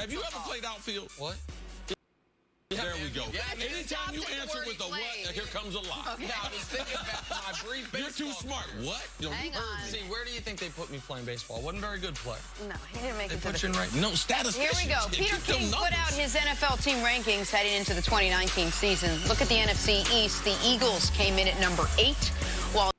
Have you ever played outfield? What? There we go. Yeah, anytime you answer with a what, here comes a lie. Okay. I was thinking back to my brief baseball. You're too smart. What? Hang on. See, where do you think they put me playing baseball? I wasn't a very good player. No, he didn't make They it to put the you in right. No, statisticians. Here we go. Peter Keep them King put numbers. out his NFL team rankings heading into the 2019 season. Look at the NFC East. The Eagles came in at number 8, while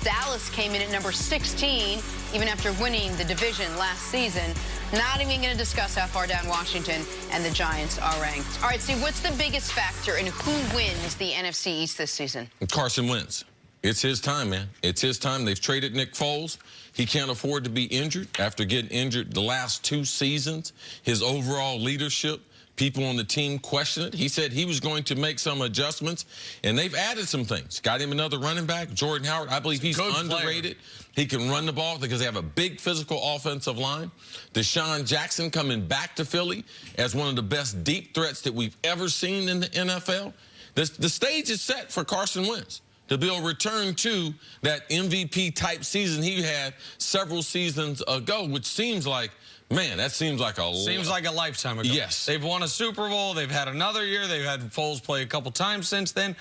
Dallas came in at number 16, even after winning the division last season. Not even going to discuss how far down Washington and the Giants are ranked. All right, Steve, what's the biggest factor in who wins the NFC East this season? Carson Wentz. It's his time, man. It's his time. They've traded Nick Foles. He can't afford to be injured after getting injured the last 2 seasons. His overall leadership, people on the team question it. He said he was going to make some adjustments, and they've added some things. Got him another running back, Jordan Howard. I believe he's underrated. He can run the ball because they have a big physical offensive line. Deshaun Jackson coming back to Philly as one of the best deep threats that we've ever seen in the NFL. The stage is set for Carson Wentz to be able to return to that MVP-type season he had several seasons ago, which seems like, man, that seems like a lifetime ago. Yes. They've won a Super Bowl. They've had another year. They've had Foles play a couple times since then.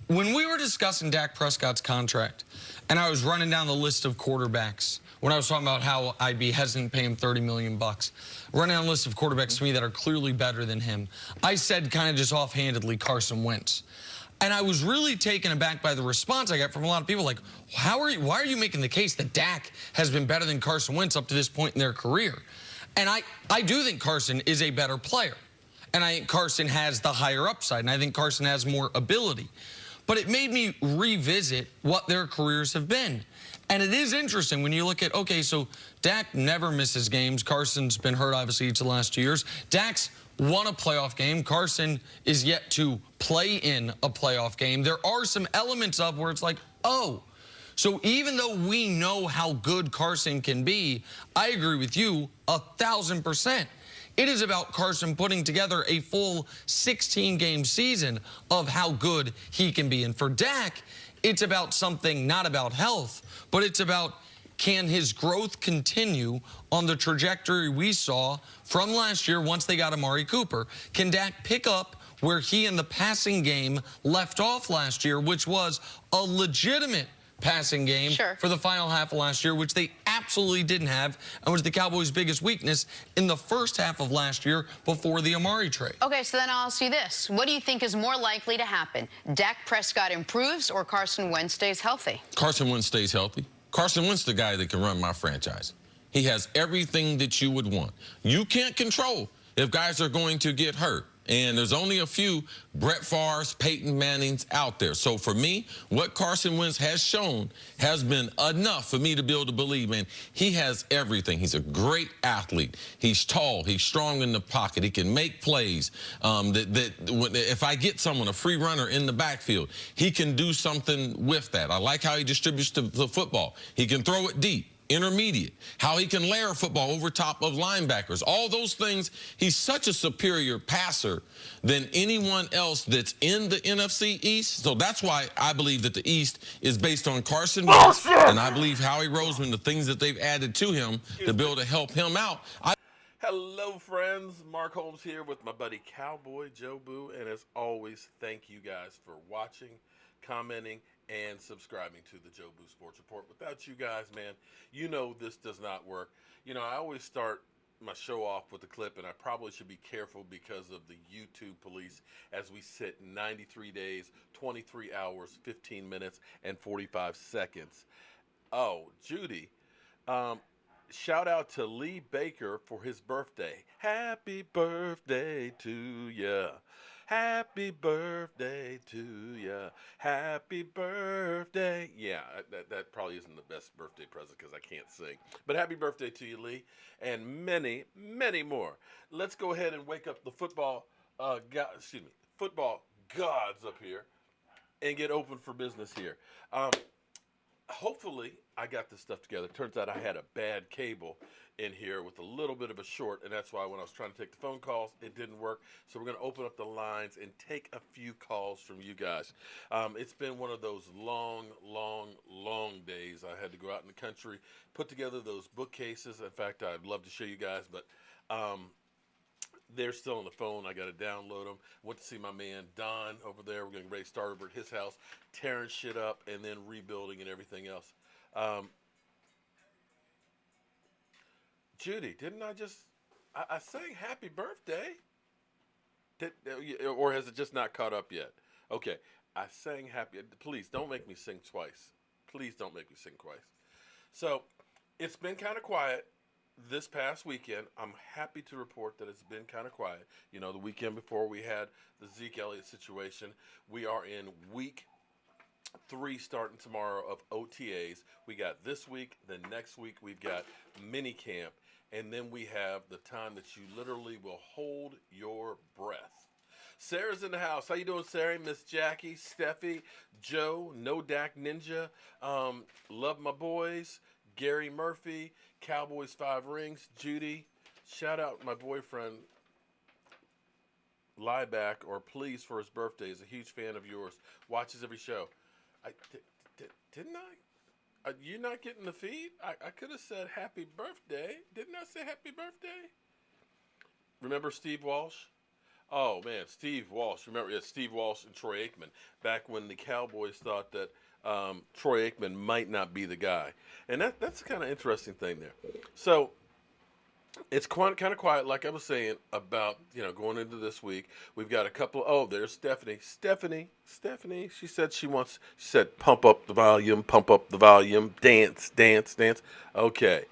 When we were discussing Dak Prescott's contract, and I was running down the list of quarterbacks, when I was talking about how I'd be hesitant to pay him $30 million, running down a list of quarterbacks to me that are clearly better than him, I said kind of just offhandedly Carson Wentz. And I was really taken aback by the response I got from a lot of people like, why are you making the case that Dak has been better than Carson Wentz up to this point in their career? And I do think Carson is a better player. And I think Carson has the higher upside. And I think Carson has more ability. But it made me revisit what their careers have been. And it is interesting when you look at, okay, so Dak never misses games. Carson's been hurt, obviously, each of the last 2 years. Dak's won a playoff game. Carson is yet to play in a playoff game. There are some elements of where it's like, oh, so even though we know how good Carson can be, I agree with you 1,000%. It is about Carson putting together a full 16-game season of how good he can be. And for Dak, it's about something not about health, but it's about can his growth continue on the trajectory we saw from last year once they got Amari Cooper? Can Dak pick up where he in the passing game left off last year, which was a legitimate passing game for the final half of last year, which they absolutely didn't have, and was the Cowboys' biggest weakness in the first half of last year before the Amari trade. Okay, so then I'll ask you this. What do you think is more likely to happen? Dak Prescott improves or Carson Wentz stays healthy? Carson Wentz stays healthy. Carson Wentz the guy that can run my franchise. He has everything that you would want. You can't control if guys are going to get hurt. And there's only a few Brett Favre's, Peyton Manning's out there. So for me, what Carson Wentz has shown has been enough for me to be able to believe, man, he has everything. He's a great athlete. He's tall. He's strong in the pocket. He can make plays. If I get someone, a free runner in the backfield, he can do something with that. I like how he distributes the football. He can throw it deep. Intermediate, how he can layer football over top of linebackers, all those things. He's such a superior passer than anyone else that's in the NFC East. So that's why I believe that the East is based on Carson Wentz, and I believe Howie Roseman, the things that they've added to him to be able to help him out. Hello, friends. Mark Holmes here with my buddy Cowboy Joe Boo, and as always, thank you guys for watching, commenting, and subscribing to the Joe Boo Sports Report. Without you guys, man, you know this does not work. You know, I always start my show off with a clip, and I probably should be careful because of the YouTube police as we sit 93 days, 23 hours, 15 minutes, and 45 seconds. Oh, Judy, shout out to Lee Baker for his birthday. Happy birthday to ya. Happy birthday to ya. Happy birthday. Yeah, that probably isn't the best birthday present because I can't sing. But happy birthday to you, Lee, and many, many more. Let's go ahead and wake up the football gods up here and get open for business here. Hopefully, I got this stuff together. Turns out I had a bad cable in here with a little bit of a short, and that's why when I was trying to take the phone calls, it didn't work. So we're going to open up the lines and take a few calls from you guys. It's been one of those long days. I had to go out in the country, put together those bookcases. In fact, I'd love to show you guys, but They're still on the phone. I got to download them. Went to see my man Don over there. We're going to ready to start over at his house, tearing shit up and then rebuilding and everything else. Judy, didn't I just... I sang happy birthday. Or has it just not caught up yet? Okay. I sang happy... Please, don't make me sing twice. Please don't make me sing twice. So, it's been kind of quiet this past weekend. I'm happy to report that it's been kind of quiet. You know, the weekend before we had the Ezekiel Elliott situation. We are in week 3 starting tomorrow of OTAs. We got this week. The next week we've got mini camp. And then we have the time that you literally will hold your breath. Sarah's in the house. How you doing, Sarah? Miss Jackie, Steffi, Joe, No Dak Ninja, Love My Boys, Gary Murphy, Cowboys 5 Rings, Judy. Shout out my boyfriend, Lieback, or Please, for his birthday. He's a huge fan of yours. Watches every show. Didn't I? You not getting the feed? I could have said happy birthday. Didn't I say happy birthday? Remember Steve Walsh? Oh, man, Steve Walsh. Remember, yeah, Steve Walsh and Troy Aikman. Back when the Cowboys thought that Troy Aikman might not be the guy. And that's a kind of interesting thing there. So it's kind of quiet, like I was saying, about, going into this week. We've got a couple. Oh, there's Stephanie. Stephanie. She said, pump up the volume, dance. Okay.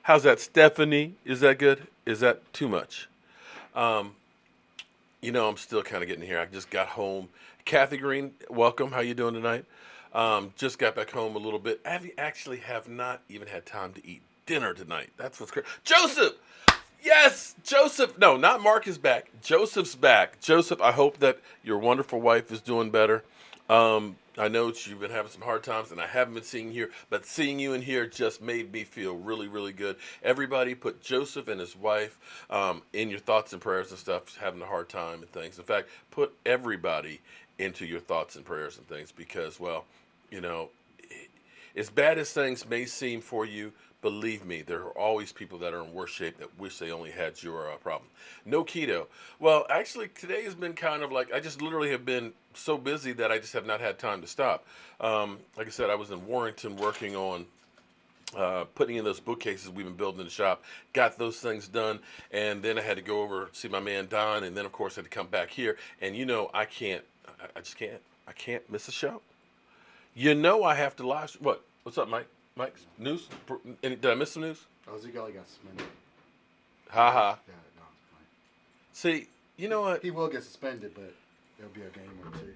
How's that, Stephanie? Is that good? Is that too much? I'm still kind of getting here. I just got home. Kathy Green, welcome. How you doing tonight? Just got back home a little bit. I actually have not even had time to eat dinner tonight. That's what's crazy. Joseph! Yes! Joseph! No, not Mark is back. Joseph's back. Joseph, I hope that your wonderful wife is doing better. I know you've been having some hard times, and I haven't been seeing you here, but seeing you in here just made me feel really, really good. Everybody put Joseph and his wife in your thoughts and prayers and stuff, having a hard time and things. In fact, put everybody into your thoughts and prayers and things because, well, as bad as things may seem for you, believe me, there are always people that are in worse shape that wish they only had your problem. No keto. Well, actually, today has been kind of like, I just literally have been so busy that I just have not had time to stop. Like I said, I was in Warrington working on putting in those bookcases we've been building in the shop, got those things done, and then I had to go over see my man Don, and then of course I had to come back here, and I just can't miss a show. I have to live. What's up, Mike? Mike, news? Did I miss some news? Oh, Ezekiel Elliott got suspended. Ha ha. Yeah, no, it's fine. See, you know what? He will get suspended, but there'll be a game or two.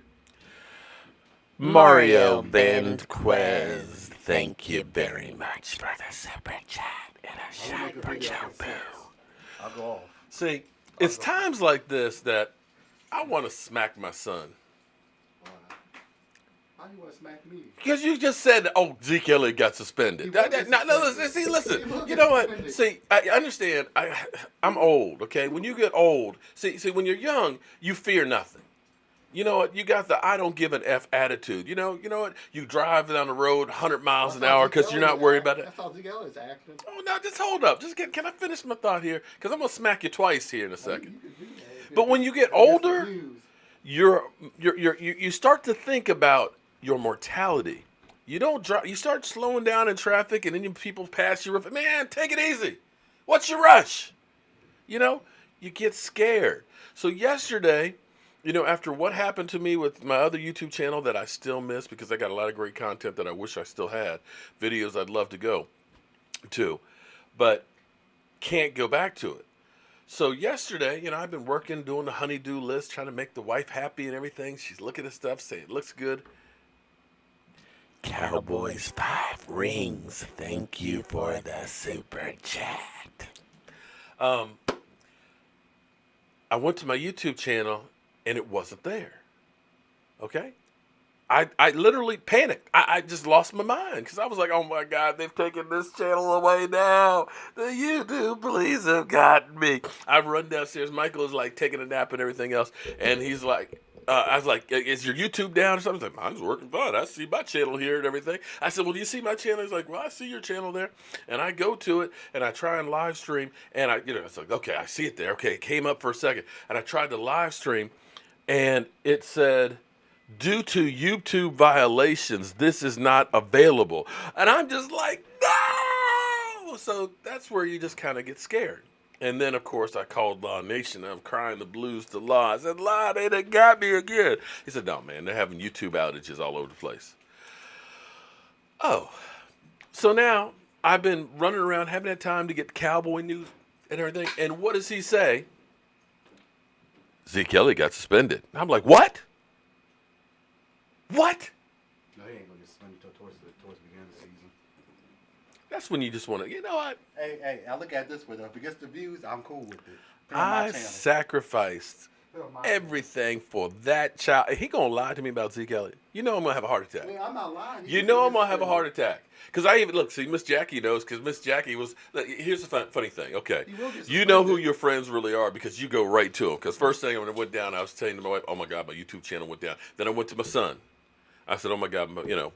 Mario Bandquez, thank you very much for the super chat and a shot for Joe Boo. I'll go off. See, it's times like this that I want to smack my son. Why do you want to smack me? Because you just said, Zeke Elliott got suspended. Listen, you know what? See, I understand. I'm old, okay? When you get old, see, when you're young, you fear nothing. You know what? You got the I don't give an F attitude. You know what? You drive down the road 100 miles an hour because you're not worried about it. That's how Zeke Elliott's acting. Oh, now just hold up. Can I finish my thought here? Because I'm going to smack you twice here in a second. But when you get older, you start to think about your mortality. You don't drive. You start slowing down in traffic, and then people pass you. Man, take it easy. What's your rush? You get scared. So yesterday, after what happened to me with my other YouTube channel that I still miss because I got a lot of great content that I wish I still had, videos I'd love to go to, but can't go back to it. So yesterday, I've been working, doing the honey-do list, trying to make the wife happy and everything. She's looking at stuff, saying it looks good. Cowboys 5 Rings, thank you for the super chat. I went to my YouTube channel and it wasn't there. Okay? I literally panicked. I just lost my mind because I was like, oh my God, they've taken this channel away now. The YouTube police have gotten me. I've run downstairs. Michael is like taking a nap and everything else. And he's like, I was like, is your YouTube down or something? He's like, mine's working fine. I see my channel here and everything. I said, well, do you see my channel? He's like, well, I see your channel there. And I go to it, and I try and live stream. And it's like, okay, I see it there. Okay, it came up for a second. And I tried to live stream, and it said, due to YouTube violations, this is not available. And I'm just like, no! So that's where you just kind of get scared. And then, of course, I called Law Nation. I'm crying the blues to Law. I said, Law, they done got me again. He said, no, man, they're having YouTube outages all over the place. Oh, so now I've been running around, haven't had time to get Cowboy news and everything. And what does he say? Ezekiel Elliott got suspended. I'm like, what? What? No, he ain't going to get suspended until towards the beginning of the season. That's when you just want to, you know what? Hey, I look at it this way, though. If it gets the views, I'm cool with it. Put it on I my channel. sacrificed Put it on my everything for that child. He going to lie to me about Zeke Elliott. You know I'm going to have a heart attack. channel. I'm not lying. You know I'm going to have a heart attack. Because I even, look, see, Miss Jackie knows, because Miss Jackie was, look, here's the funny thing, okay. You know who your friends really are because you go right to them. Because first thing when I went down, I was telling my wife, oh my God, my YouTube channel went down. Then I went to my son. I said, oh my God,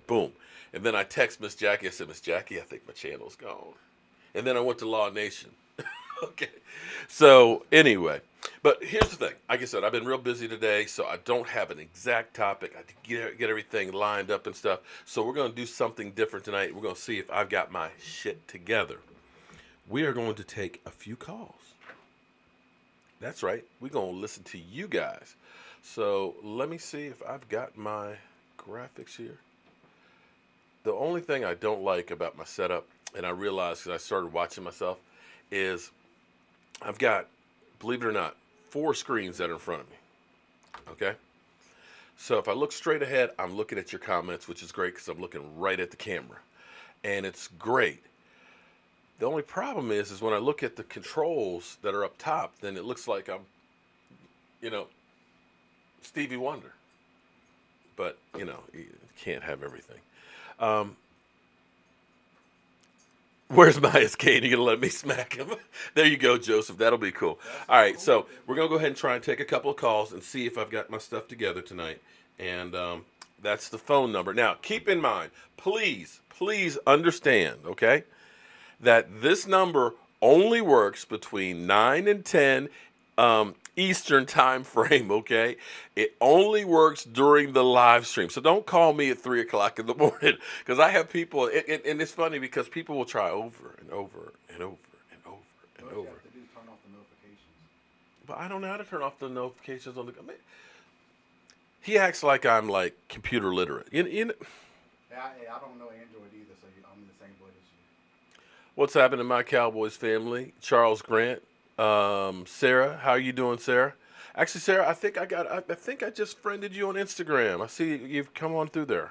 boom. And then I text Miss Jackie. I said, Miss Jackie, I think my channel's gone. And then I went to Law Nation. Okay. So anyway, but here's the thing. Like I said, I've been real busy today, so I don't have an exact topic. I had to get everything lined up and stuff. So we're going to do something different tonight. We're going to see if I've got my shit together. We are going to take a few calls. That's right. We're going to listen to you guys. So let me see if I've got my graphics here. The only thing I don't like about my setup, and I realized because I started watching myself, is I've got, believe it or not, 4 screens that are in front of me. Okay? So if I look straight ahead, I'm looking at your comments, which is great because I'm looking right at the camera. And it's great. The only problem is when I look at the controls that are up top, then it looks like I'm, Stevie Wonder. But, you can't have everything. Where's my escape? You gonna let me smack him? There you go, Joseph. That'll be cool. All right, so we're gonna go ahead and try and take a couple of calls and see if I've got my stuff together tonight. And that's the phone number. Now, keep in mind, please understand, okay, that this number only works between 9 and 10 Eastern time frame, okay? It only works during the live stream. So don't call me at 3 o'clock in the morning because I have people, and it's funny because people will try over and over and over and over and over. All you have to do is turn off the notifications. But I don't know how to turn off the notifications on the. I mean, he acts like I'm like computer literate. Hey, I don't know Android either, so I'm in the same boat as you. What's happening to my Cowboys family? Charles Grant. Sarah, how are you doing, Sarah? Actually, Sarah, I think I just friended you on Instagram. I see you've come on through there.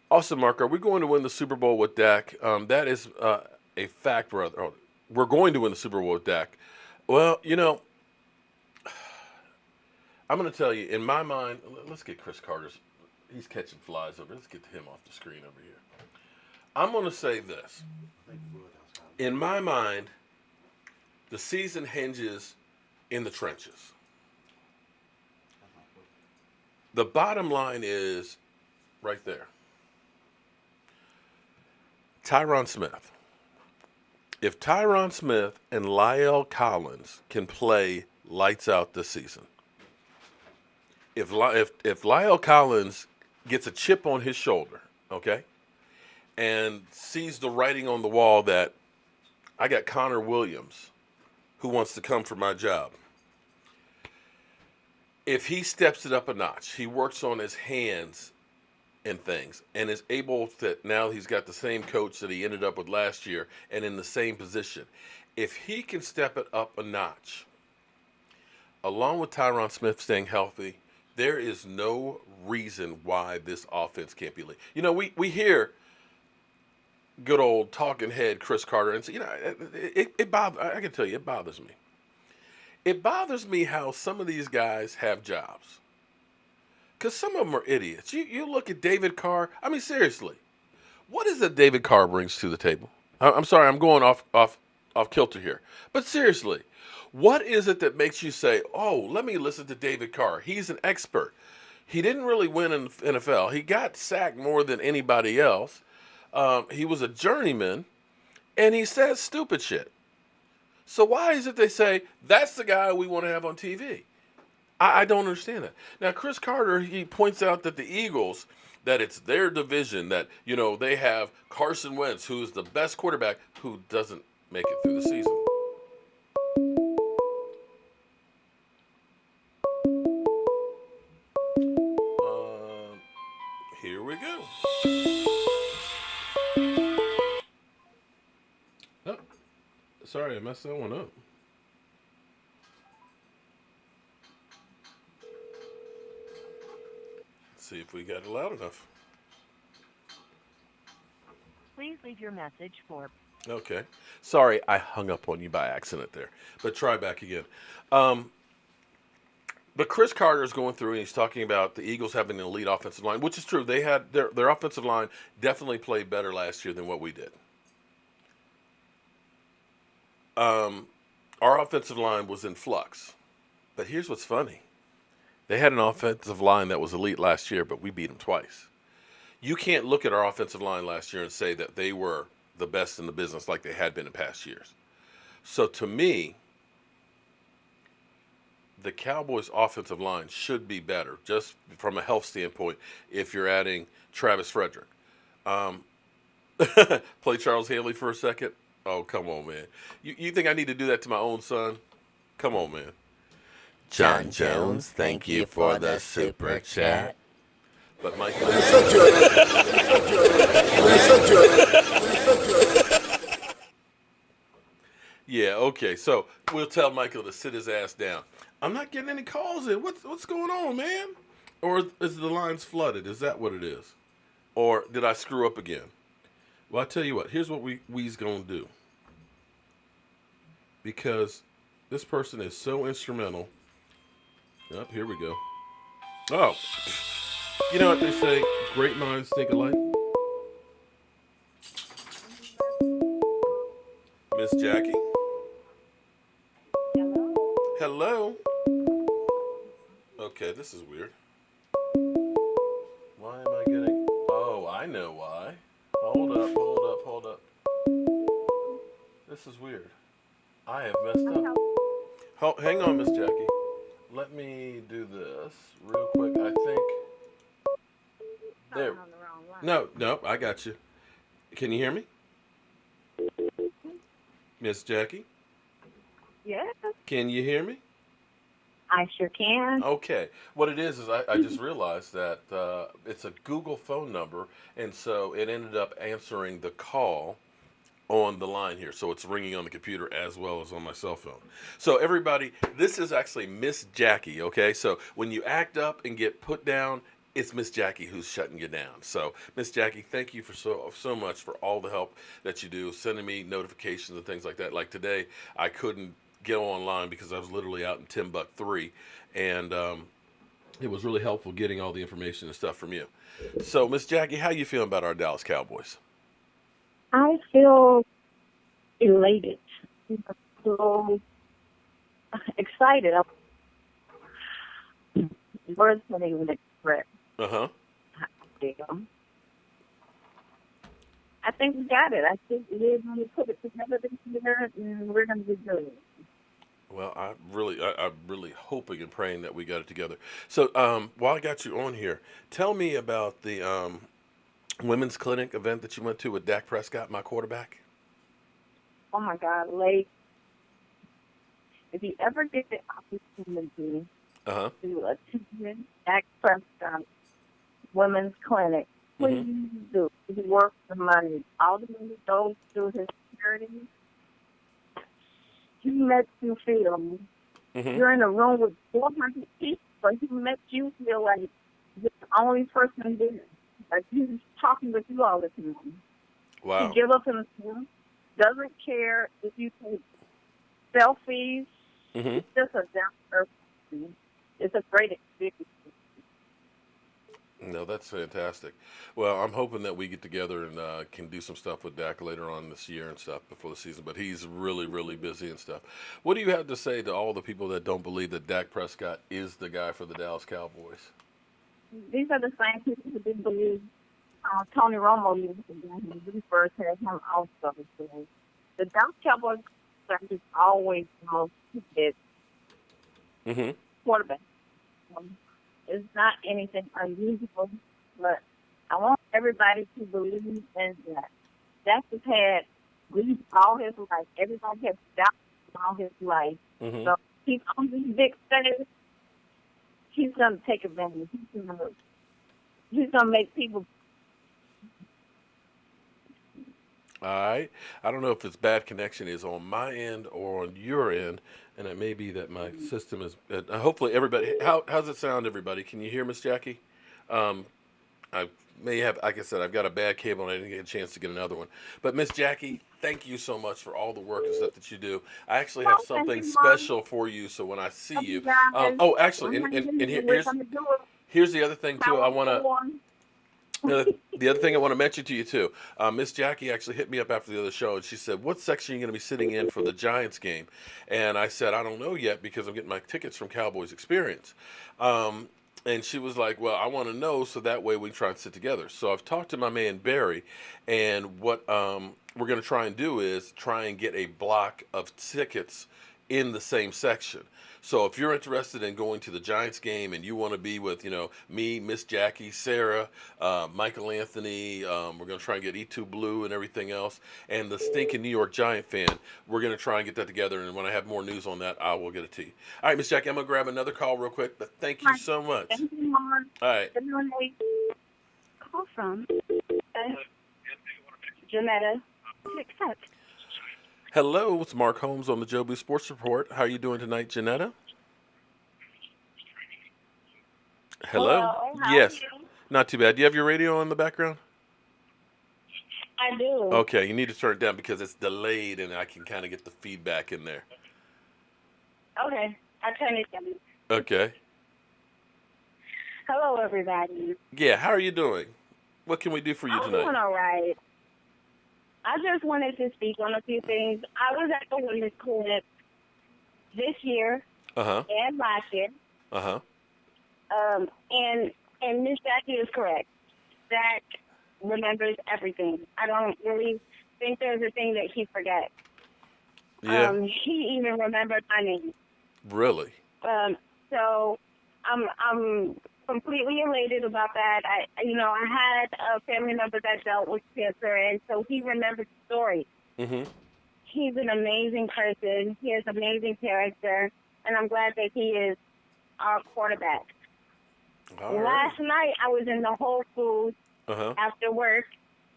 Also, Mark, are we going to win the Super Bowl with Dak? That is a fact, brother. Oh, we're going to win the Super Bowl with Dak. Well, I'm going to tell you, in my mind, let's get Cris Carter's. He's catching flies over. Let's get him off the screen over here. I'm going to say this. In my mind, the season hinges in the trenches. The bottom line is right there. Tyron Smith. If Tyron Smith and Lyle Collins can play lights out this season, if Lyle Collins gets a chip on his shoulder, okay, and sees the writing on the wall that I got Connor Williams who wants to come for my job. If he steps it up a notch, he works on his hands and things and is able to, now he's got the same coach that he ended up with last year and in the same position. If he can step it up a notch, along with Tyron Smith staying healthy, there is no reason why this offense can't be lead. We hear good old talking head Cris Carter, and so, it bothers. I can tell you, it bothers me. It bothers me how some of these guys have jobs, because some of them are idiots. You look at David Carr. I mean, seriously, what is it David Carr brings to the table? I'm sorry, I'm going off off kilter here. But seriously, what is it that makes you say, oh, let me listen to David Carr? He's an expert. He didn't really win in the NFL. He got sacked more than anybody else. He was a journeyman, and he says stupid shit. So why is it they say, that's the guy we want to have on TV? I don't understand that. Now, Cris Carter, he points out that the Eagles, that it's their division, that, they have Carson Wentz, who's the best quarterback, who doesn't make it through the season. Here we go. Oh, sorry, I messed that one up. See if we got it loud enough. Please leave your message for... Okay. Sorry, I hung up on you by accident there. But try back again. But Cris Carter is going through and he's talking about the Eagles having an elite offensive line, which is true. They had their offensive line definitely played better last year than what we did. Our offensive line was in flux. But here's what's funny. They had an offensive line that was elite last year, but we beat them twice. You can't look at our offensive line last year and say that they were the best in the business like they had been in past years. So to me, the Cowboys' offensive line should be better, just from a health standpoint, if you're adding Travis Frederick. Play Charles Haley for a second? Oh, come on, man. You think I need to do that to my own son? Come on, man. John Jones, thank you for the super chat. But Mike, yeah, okay. So we'll tell Michael to sit his ass down. I'm not getting any calls in. What's going on, man? Or is the lines flooded? Is that what it is? Or did I screw up again? Well, I tell you what. Here's what we's gonna do. Because this person is so instrumental. Oh, here we go. Oh, you know what they say? Great minds think alike. Miss Jackie? Hello? Okay, this is weird. Why am I getting... Oh, I know why. Hold up. This is weird. I have messed up. Hang on, Miss Jackie. Let me do this real quick. I think... There. No, I got you. Can you hear me? Miss Jackie? Yes, Can you hear me? I sure can. Okay. What it is I just realized that it's a Google phone number, and so it ended up answering the call on the line here. So it's ringing on the computer as well as on my cell phone. So everybody, this is actually Miss Jackie, okay? So when you act up and get put down, it's Miss Jackie who's shutting you down. So Miss Jackie, thank you for so much for all the help that you do, sending me notifications and things like that. Like today, I couldn't get online because I was literally out in Timbuktu, and it was really helpful getting all the information and stuff from you. So Miss Jackie, how you feeling about our Dallas Cowboys? I feel elated. So excited. Words can't even express. Uh-huh. I think we got it. I think we're going to put it together this year, and we're going to be good. Well, I'm really hoping and praying that we got it together. So while I got you on here, tell me about the women's clinic event that you went to with Dak Prescott, my quarterback. Oh, my God, Lake. If you ever get the opportunity to attend Dak Prescott Women's Clinic, please do. He works the money. All the money goes to his charity. He makes you feel you're in a room with 400 people, but he makes you feel like you're the only person there. Like he's talking with you all the time. Wow. He gives up himself, doesn't care if you take selfies. It's just a down-to-earth person. It's a great experience. No, that's fantastic. Well, I'm hoping that we get together and can do some stuff with Dak later on this year and stuff before the season. But he's really, really busy and stuff. What do you have to say to all the people that don't believe that Dak Prescott is the guy for the Dallas Cowboys? These are the same people who didn't believe Tony Romo used to be him. We first had him also. So the Dallas Cowboys is always the most Mm-hmm. quarterback. It's not anything unusual, but I want everybody to believe in that. Dak has had belief all his life. Everybody has doubt all his life. Mm-hmm. So he's on this big stage. He's going to take advantage. He's going to make people. All right. I don't know if it's bad connection is on my end or on your end, and it may be that my system is. Hopefully, everybody. How's it sound, everybody? Can you hear Miss Jackie? I may have, like I said, I've got a bad cable and I didn't get a chance to get another one. But Miss Jackie, thank you so much for all the work and stuff that you do. I actually have something special for you, so when I see you. Actually, and here's the other thing too. I want to. The other thing I want to mention to you too, Miss Jackie actually hit me up after the other show and she said, "What section are you going to be sitting in for the Giants game?" And I said, "I don't know yet because I'm getting my tickets from Cowboys Experience." And she was like, "Well, I want to know so that way we can try and sit together." So I've talked to my man Barry, and what we're going to try and do is try and get a block of tickets in the same section. So if you're interested in going to the Giants game and you want to be with, me, Miss Jackie, Sarah, Michael Anthony, we're going to try and get E2 Blue and everything else, and the stinking New York Giant fan, we're going to try and get that together, and when I have more news on that, I will get it to you. All right, Miss Jackie, I'm going to grab another call real quick, but thank you so much. Thank you, Mom. All right. Call from Janetta. Accept. Hello, it's Mark Holmes on the Joe Boo Sports Report. How are you doing tonight, Janetta? Hello? Yes. Not too bad. Do you have your radio on in the background? I do. Okay, you need to turn it down because it's delayed and I can kind of get the feedback in there. Okay, I'll turn it down. Okay. Hello, everybody. Yeah, how are you doing? What can we do for you tonight? I'm doing all right. I just wanted to speak on a few things. I was at the Women's Clinic this year and last year. And Miss Jackie is correct. Zach remembers everything. I don't really think there's a thing that he forgets. Yeah. He even remembered my name. Really? So I'm completely elated about that. I had a family member that dealt with cancer, and so he remembered the story. Mm-hmm. He's an amazing person. He has amazing character, and I'm glad that he is our quarterback. Last night, I was in the Whole Foods after work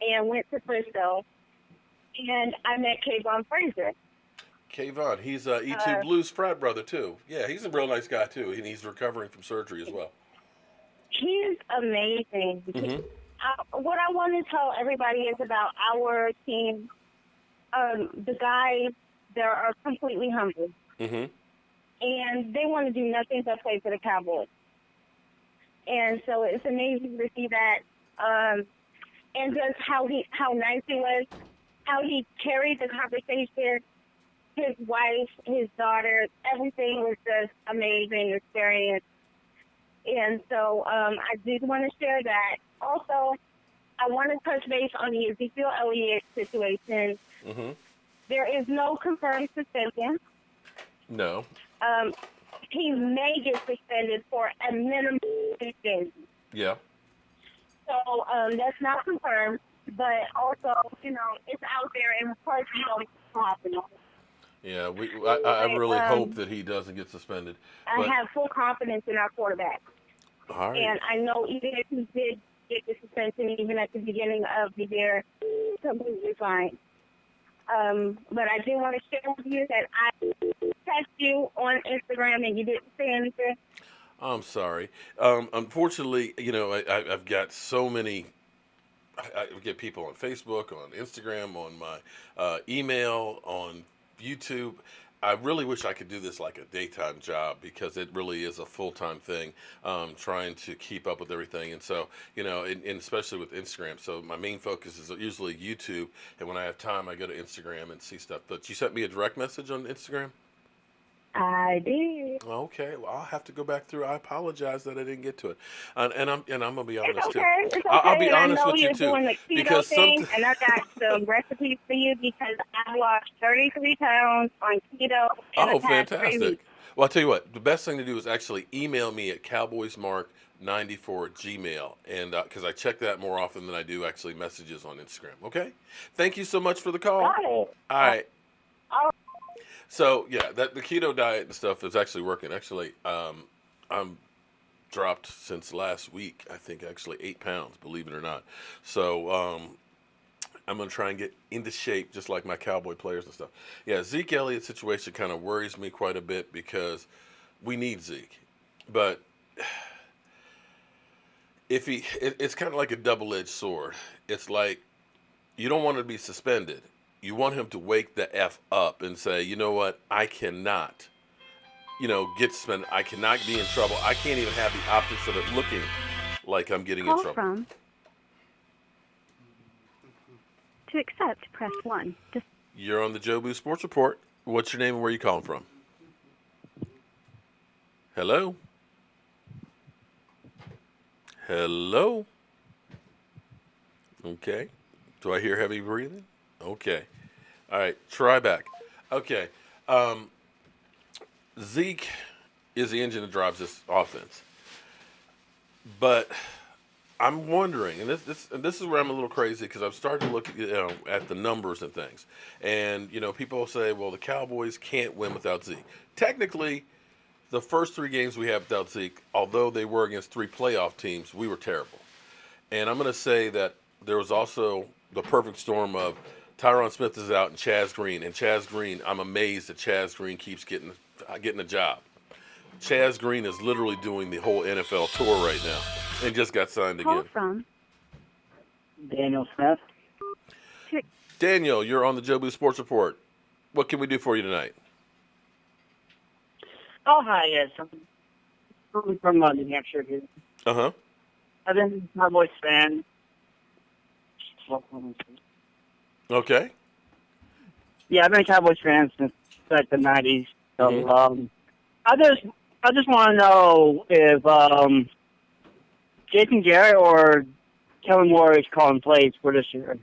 and went to Frisco, and I met Kayvon Frazier. Kayvon, he's E2 Blue's frat brother, too. Yeah, he's a real nice guy, too, and he's recovering from surgery as well. He's amazing. Mm-hmm. What I want to tell everybody is about our team. The guys, they are completely humble. Mm-hmm. And they want to do nothing but play for the Cowboys. And so it's amazing to see that. And just how nice he was, how he carried the conversation. His wife, his daughter, everything was just amazing experience. And so I did want to share that. Also, I want to touch base on the Ezekiel Elliott situation. Mm-hmm. There is no confirmed suspension. No. He may get suspended for a minimum 6 games. Yeah. So that's not confirmed, but also, it's out there, and of course, we don't happen. Yeah, I really hope that he doesn't get suspended. I have full confidence in our quarterback. All right. And I know even if he did get the suspension, even at the beginning of the year, it's completely fine. But I do want to share with you that I texted you on Instagram and you didn't say anything. I'm sorry. Unfortunately, I've got so many. I get people on Facebook, on Instagram, on my email, on YouTube. I really wish I could do this like a daytime job because it really is a full-time thing, trying to keep up with everything. And so, and especially with Instagram. So my main focus is usually YouTube. And when I have time, I go to Instagram and see stuff. But you sent me a direct message on Instagram? I did. Okay, well, I'll have to go back through. I apologize that I didn't get to it, and I'm gonna be honest It's okay. too. It's okay. I'll be and honest I know with you're you too, doing the keto because thing, and I got some recipes for you because I lost 33 pounds on keto in the past 3 fantastic. weeks. Well, I'll tell you what. The best thing to do is actually email me at cowboysmark94@gmail, and because I check that more often than I do actually messages on Instagram. Okay. Thank you so much for the call. Got it. All right. So yeah, the keto diet and stuff is actually working. Actually, I'm dropped since last week. I think actually 8 pounds, believe it or not. So I'm gonna try and get into shape, just like my Cowboy players and stuff. Yeah, Zeke Elliott situation kind of worries me quite a bit because we need Zeke, but it's kind of like a double-edged sword. It's like you don't want to be suspended. You want him to wake the F up and say, you know what, I cannot, get suspended. I cannot be in trouble. I can't even have the optics of it looking like I'm getting in trouble. From. To accept, press 1. You're on the Joe Boo Sports Report. What's your name and where are you calling from? Hello? Hello? Okay. Do I hear heavy breathing? Okay. All right. Try back. Okay. Zeke is the engine that drives this offense. But I'm wondering, and this is where I'm a little crazy because I've started to look at the numbers and things. And, people say, well, the Cowboys can't win without Zeke. Technically, the first 3 games we have without Zeke, although they were against 3 playoff teams, we were terrible. And I'm going to say that there was also the perfect storm of Tyron Smith is out and Chaz Green. And Chaz Green, I'm amazed that Chaz Green keeps getting a job. Chaz Green is literally doing the whole NFL tour right now and just got signed again. From. Daniel Smith. Daniel, you're on the Joe Boo Sports Report. What can we do for you tonight? Oh, hi, yes. I'm from New Hampshire here. Uh-huh. I've been a Cowboys fan. Okay. Yeah, I've been a Cowboys fan since like the 90s. So, I just want to know if Jason Garrett or Kellen Moore is calling plays for this year.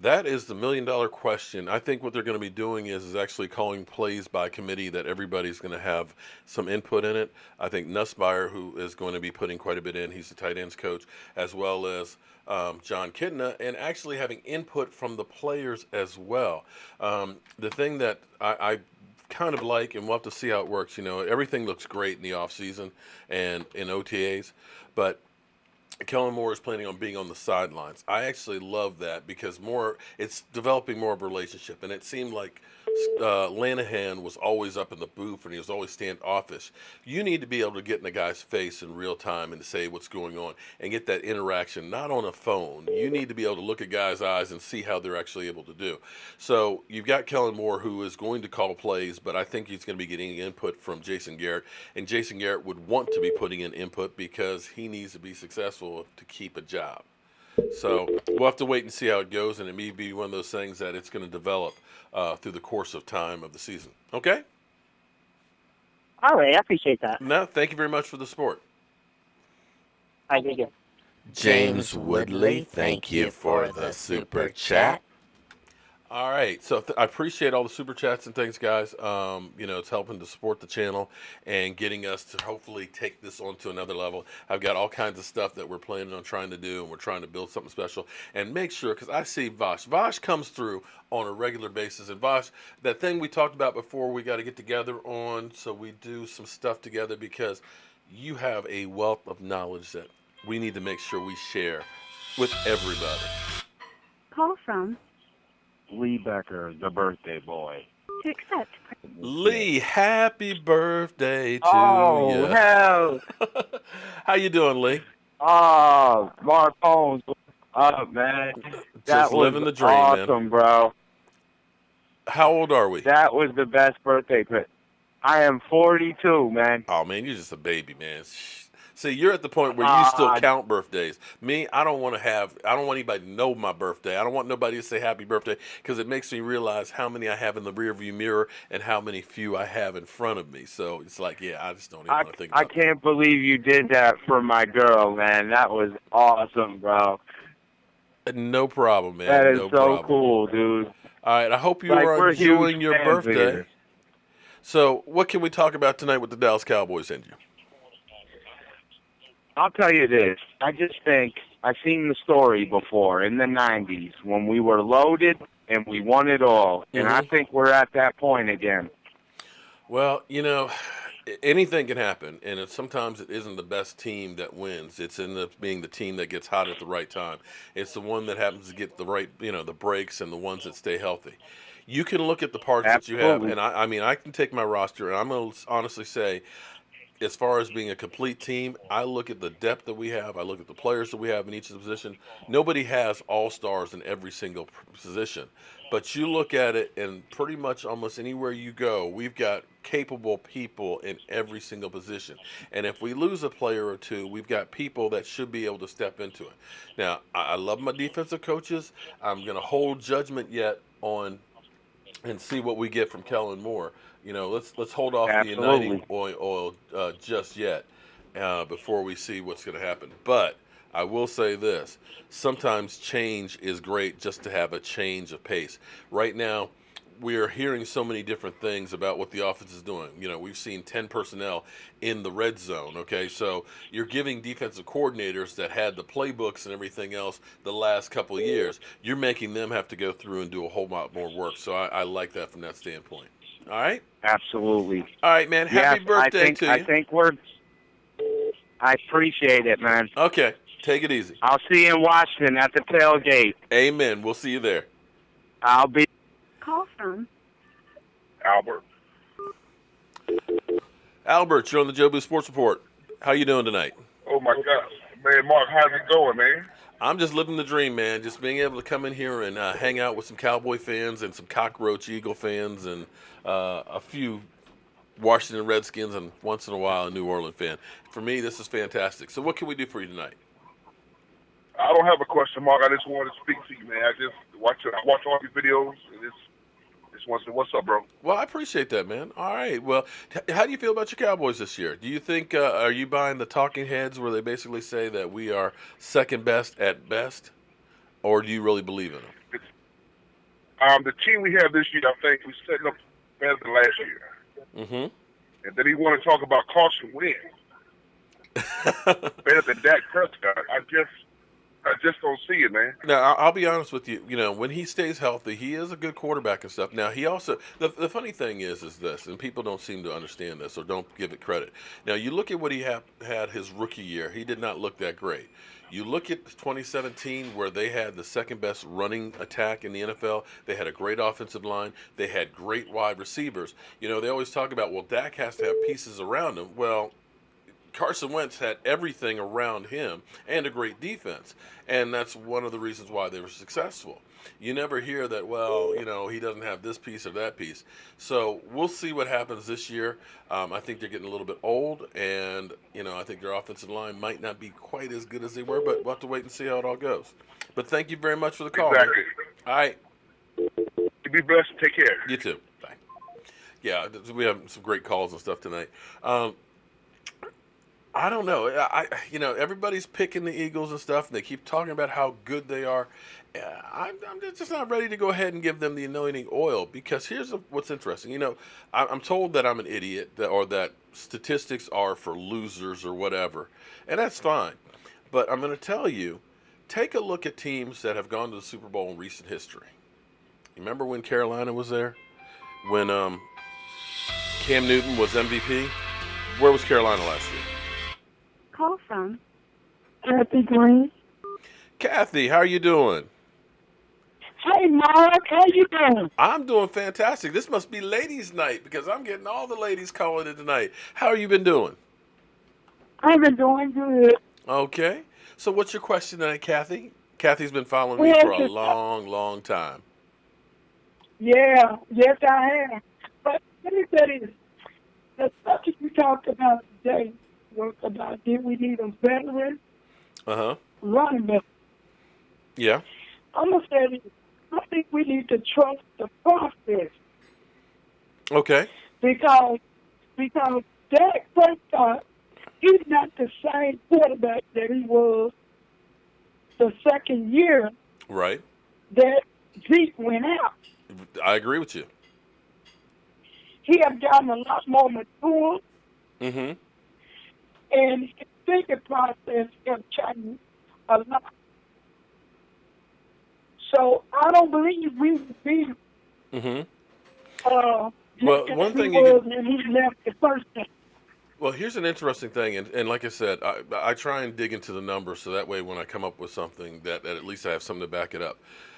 That is the $1 million question. I think what they're going to be doing is actually calling plays by committee that everybody's going to have some input in it. I think Nussmeier, who is going to be putting quite a bit in, he's the tight ends coach, as well as John Kidna, and actually having input from the players as well. The thing that I kind of like, and we'll have to see how it works, everything looks great in the offseason and in OTAs, but Kellen Moore is planning on being on the sidelines. I actually love that because it's developing more of a relationship. And it seemed like Lanahan was always up in the booth and he was always standoffish. You need to be able to get in a guy's face in real time and say what's going on and get that interaction, not on a phone. You need to be able to look at guys' eyes and see how they're actually able to do. So you've got Kellen Moore who is going to call plays, but I think he's going to be getting input from Jason Garrett. And Jason Garrett would want to be putting in input because he needs to be successful to keep a job. So we'll have to wait and see how it goes, and it may be one of those things that it's going to develop through the course of time of the season. Okay? All right, I appreciate that. No, thank you very much for the support. I dig it. James Woodley, thank you for the super chat. All right, so I appreciate all the super chats and things, guys. It's helping to support the channel and getting us to hopefully take this on to another level. I've got all kinds of stuff that we're planning on trying to do, and we're trying to build something special. And make sure, because I see Vosh. Vosh comes through on a regular basis. And Vosh, that thing we talked about before, we got to get together on, so we do some stuff together because you have a wealth of knowledge that we need to make sure we share with everybody. Call from. Lee Becker, the birthday boy. To accept. Lee, happy birthday to you. Oh, hell. How you doing, Lee? Oh, Mark Holmes, what's up, man? That Just was living the dream, awesome, man. bro. How old are we? That was the best birthday present. I am 42, man. Oh, man, you're just a baby, man. See, you're at the point where you still count birthdays. Me, I don't want anybody to know my birthday. I don't want nobody to say happy birthday because it makes me realize how many I have in the rearview mirror and how many few I have in front of me. So it's like, yeah, I just don't even want to think about it. I can't believe you did that for my girl, man. That was awesome, bro. No problem, man. That is no so problem. Cool, dude. All right, I hope you are enjoying your birthday. Here. So what can we talk about tonight with the Dallas Cowboys and you? I'll tell you this. I just think I've seen the story before in the 90s when we were loaded and we won it all. And I think we're at that point again. Well, you know, anything can happen. And sometimes it isn't the best team that wins. It's ends up being the team that gets hot at the right time. It's the one that happens to get the right, the breaks and the ones that stay healthy. You can look at the parts that you have. And I mean, I can take my roster and I'm going to honestly say, as far as being a complete team, I look at the depth that we have. I look at the players that we have in each position. Nobody has all-stars in every single position. But you look at it, and pretty much almost anywhere you go, we've got capable people in every single position. And if we lose a player or two, we've got people that should be able to step into it. Now, I love my defensive coaches. I'm going to hold judgment yet on and see what we get from Kellen Moore. Let's hold off the Uniting oil just yet before we see what's going to happen. But I will say this. Sometimes change is great just to have a change of pace. Right now, we are hearing so many different things about what the offense is doing. We've seen 10 personnel in the red zone, okay? So you're giving defensive coordinators that had the playbooks and everything else the last couple of years, you're making them have to go through and do a whole lot more work. So I like that from that standpoint. All right? Absolutely. All right, man. Happy birthday to you. I appreciate it, man. Okay. Take it easy. I'll see you in Washington at the tailgate. Amen. We'll see you there. I'll be. Call from Albert. Albert, you're on the Joe Boo Sports Report. How you doing tonight? Oh, my God. Man, Mark, how's it going, man? I'm just living the dream, man. Just being able to come in here and hang out with some Cowboy fans and some Cockroach Eagle fans and a few Washington Redskins and once in a while a New Orleans fan. For me, this is fantastic. So what can we do for you tonight? I don't have a question, Mark. I just wanted to speak to you, man. I watch all your videos, and just want to say, what's up, bro? Well, I appreciate that, man. All right. Well, how do you feel about your Cowboys this year? Do you think, are you buying the talking heads where they basically say that we are second best at best, or do you really believe in them? The team we have this year, I think we're setting up better than last year. Mm-hmm. And then he want to talk about Carson Wentz. Better than Dak Prescott. I just don't see it, man. Now, I'll be honest with you. When he stays healthy, he is a good quarterback and stuff. Now, he also the funny thing is this, and people don't seem to understand this or don't give it credit. Now, you look at what he had his rookie year. He did not look that great. You look at 2017 where they had the second best running attack in the NFL. They had a great offensive line. They had great wide receivers. They always talk about, well, Dak has to have pieces around him. Well, Carson Wentz had everything around him and a great defense. And that's one of the reasons why they were successful. You never hear that, well, he doesn't have this piece or that piece. So we'll see what happens this year. I think they're getting a little bit old, and, I think their offensive line might not be quite as good as they were, but we'll have to wait and see how it all goes. But thank you very much for the call. Exactly. Man. All right. You be blessed. Take care. You too. Bye. Yeah, we have some great calls and stuff tonight. I don't know. Everybody's picking the Eagles and stuff, and they keep talking about how good they are. I'm just not ready to go ahead and give them the anointing oil because here's what's interesting. I'm told that I'm an idiot or that statistics are for losers or whatever, and that's fine. But I'm going to tell you, take a look at teams that have gone to the Super Bowl in recent history. You remember when Carolina was there? When Cam Newton was MVP? Where was Carolina last year? Call from Kathy Green. Kathy, how are you doing? Hey, Mark, how you doing? I'm doing fantastic. This must be ladies' night because I'm getting all the ladies calling in tonight. How have you been doing? I've been doing good. Okay. So what's your question tonight, Kathy? Kathy's been following me for a long, long time. Yeah, yes, I have. But let me say this. The subject you talked about today was about did we need a veteran running back? Yeah. I'm going to say this. I think we need to trust the process. Okay. Because Dak Prescott, he's not the same quarterback that he was the second year Right. that Zeke went out. I agree with you. He has gotten a lot more mature, Mm-hmm. and his thinking process has changed a lot. So I don't believe we would be Well, one thing when he left the first game. Well, here's an interesting thing, and like I said, I try and dig into the numbers so that way when I come up with something that at least I have something to back it up.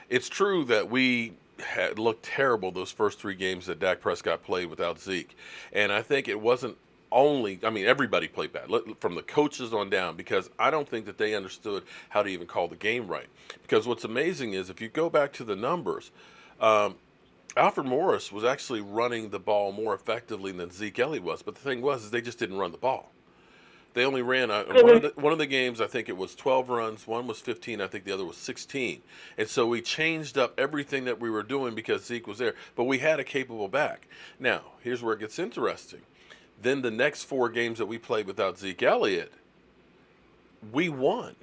It's true that we had looked terrible those first 3 games that Dak Prescott played without Zeke, and I think it wasn't only, I mean, everybody played bad, from the coaches on down, because I don't think that they understood how to even call the game right. Because what's amazing is if you go back to the numbers, Alfred Morris was actually running the ball more effectively than Zeke Elliott was, but the thing was is they just didn't run the ball. They only ran one of the games. I think it was 12 runs. One was 15. I think the other was 16. And so we changed up everything that we were doing because Zeke was there. But we had a capable back. Now here's where it gets interesting. Then the next 4 games that we played without Zeke Elliott, we won.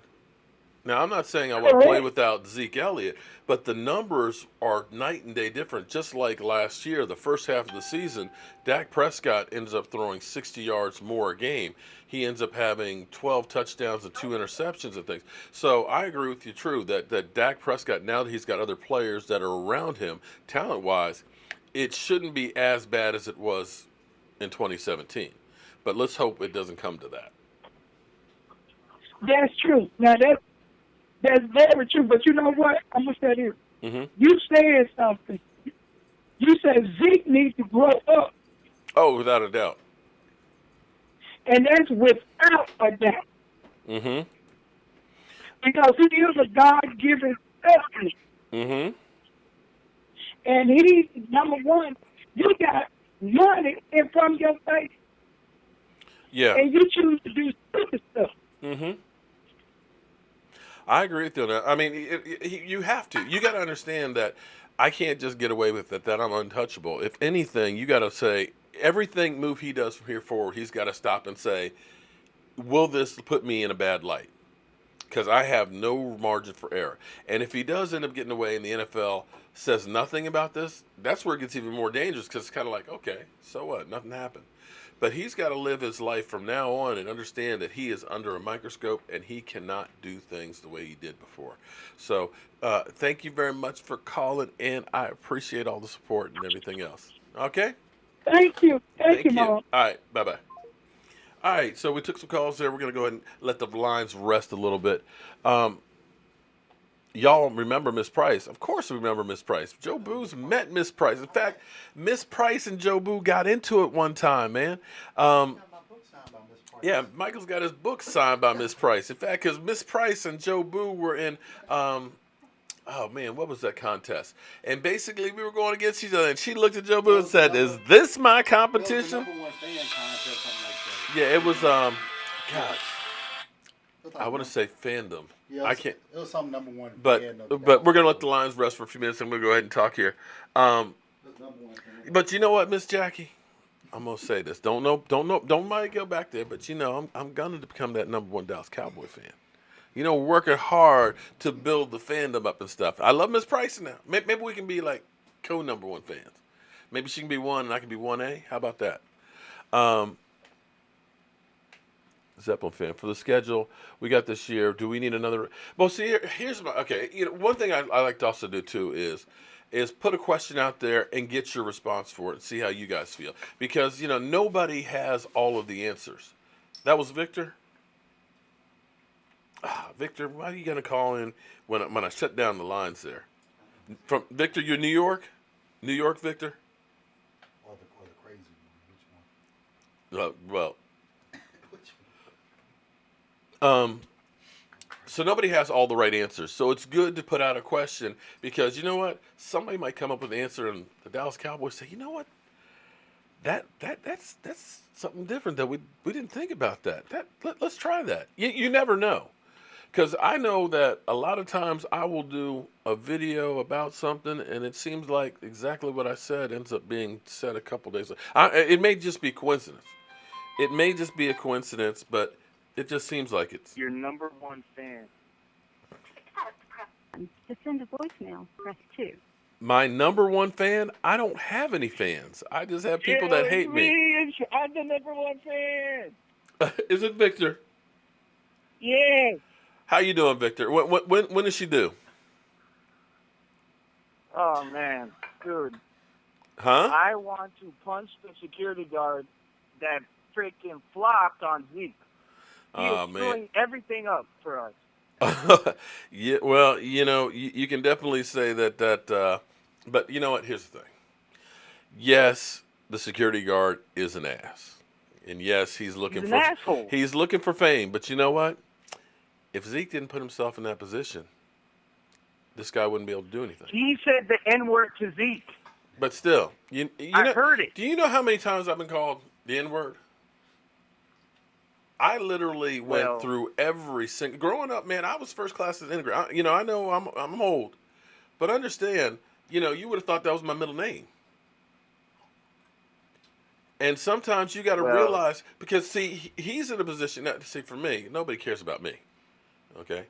Now, I'm not saying I want to play without Zeke Elliott, but the numbers are night and day different. Just like last year, the first half of the season, Dak Prescott ends up throwing 60 yards more a game. He ends up having 12 touchdowns and 2 interceptions and things. So I agree with you, true, that Dak Prescott, now that he's got other players that are around him, talent-wise, it shouldn't be as bad as it was in 2017. But let's hope it doesn't come to that. That's true. Now, that's very true. But you know what? I'm going to say this. Mm-hmm. You said something. You said Zeke needs to grow up. Oh, without a doubt. And that's without a doubt. Mm-hmm. Because he is a God-given athlete. Mm-hmm. And he's, number one, you got money in front of your face. Yeah. And you choose to do stupid stuff. Mm-hmm. I agree with you on that. I mean, you have to. You got to understand that I can't just get away with it, that I'm untouchable. If anything, you got to say, everything move he does from here forward, he's got to stop and say, will this put me in a bad light? Because I have no margin for error. And if he does end up getting away and the NFL says nothing about this, that's where it gets even more dangerous, because it's kind of like, okay, so what? Nothing happened. But he's got to live his life from now on and understand that he is under a microscope and he cannot do things the way he did before. So thank you very much for calling, and I appreciate all the support and everything else. Okay? Thank you. Thank you, Mom. All right. Bye-bye. All right, so we took some calls there. We're going to go ahead and let the lines rest a little bit. Y'all remember Miss Price? Of course we remember Miss Price. Joe Boo's met Miss Price. In fact, Miss Price and Joe Boo got into it one time, man. Yeah, Michael's got his book signed by Miss Price. In fact, because Miss Price and Joe Boo were in, oh man, what was that contest? And basically we were going against each other, and she looked at Joe Boo and said, "Is this my competition?" Yeah, it was, gosh, I want to say fandom. Yeah, I can't. It was some number one. But we're gonna let the lines rest for a few minutes, and we'll go ahead and talk here. But you know what, Miss Jackie, I'm gonna say this. Don't mind go back there, but you know I'm gonna become that #1 Dallas Cowboy fan. You know, working hard to build the fandom up and stuff. I love Miss Price now. Maybe we can be like co-#1 fans. Maybe she can be 1 and I can be 1A. How about that? Zeppelin fan for the schedule we got this year. Do we need another? Well, see, here's my okay. You know, one thing I like to also do too is put a question out there and get your response for it and see how you guys feel, because you know nobody has all of the answers. That was Victor. Victor, why are you gonna call in when I shut down the lines there? From Victor, you're New York, Victor. Or the crazy one. Which one? Well. So nobody has all the right answers. So it's good to put out a question because you know what? Somebody might come up with an answer, and the Dallas Cowboys say, you know what? That's something different that we didn't think about that. Let's try that. You never know. Because I know that a lot of times I will do a video about something, and it seems like exactly what I said ends up being said a couple days later. It may just be coincidence. It may just be a coincidence, but it just seems like it's. Your number one fan. To send a voicemail, press 2. My number one fan? I don't have any fans. I just have people that hate me. I'm the number one fan. Is it Victor? Yes. How you doing, Victor? When is she due? Oh, man. Dude. Huh? I want to punch the security guard that freaking flopped on Zeke. He is screwing everything up for us. Yeah, well, you can definitely say that, but you know what? Here's the thing. Yes, the security guard is an ass. And yes, he's looking for asshole. He's looking for fame, but you know what? If Zeke didn't put himself in that position, this guy wouldn't be able to do anything. He said the N-word to Zeke. But still, I heard it. Do you know how many times I've been called the N-word? I literally went through every single. Growing up, man, I was first class as integrate. I know I'm old, but understand, you would have thought that was my middle name. And sometimes you got to realize, because see, he's in a position now. See, for me, nobody cares about me, okay?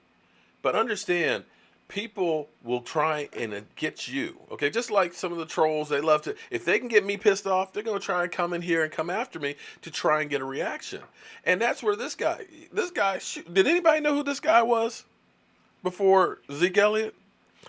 But understand, people will try and get you, okay? Just like some of the trolls, they love to, if they can get me pissed off, they're going to try and come in here and come after me to try and get a reaction. And that's where this guy, did anybody know who this guy was before Zeke Elliott?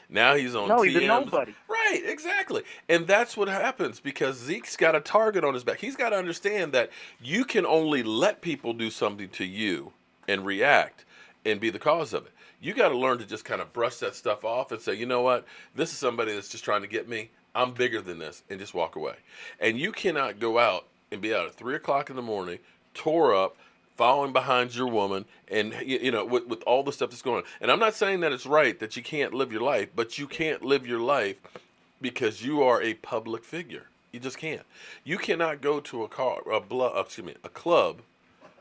Now he's on TMs. No, he's a nobody. Right, exactly. And that's what happens because Zeke's got a target on his back. He's got to understand that you can only let people do something to you and react and be the cause of it. You got to learn to just kind of brush that stuff off and say, you know what? This is somebody that's just trying to get me. I'm bigger than this, and just walk away. And you cannot go out and be out at 3 o'clock in the morning, tore up, following behind your woman, and with all the stuff that's going on. And I'm not saying that it's right that you can't live your life, but you can't live your life because you are a public figure. You just can't. You cannot go to a club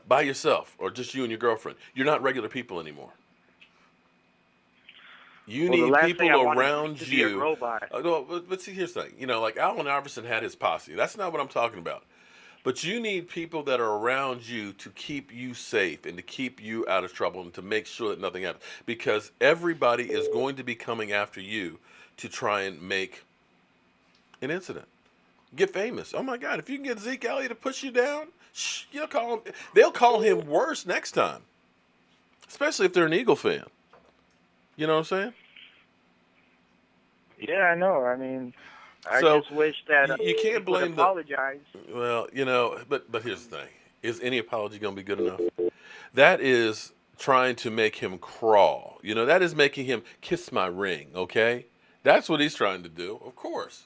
by yourself or just you and your girlfriend. You're not regular people anymore. You need people around you. But see, here's the thing. Like Allen Iverson had his posse. That's not what I'm talking about. But you need people that are around you to keep you safe and to keep you out of trouble and to make sure that nothing happens. Because everybody is going to be coming after you to try and make an incident. Get famous. Oh, my God. If you can get Zeke Elliott to push you down, they'll call him worse next time. Especially if they're an Eagle fan. You know what I'm saying? Yeah, I know. I mean, I just wish that you can't blame apologize. Well, but here's the thing. Is any apology going to be good enough? That is trying to make him crawl. That is making him kiss my ring, okay? That's what he's trying to do, of course.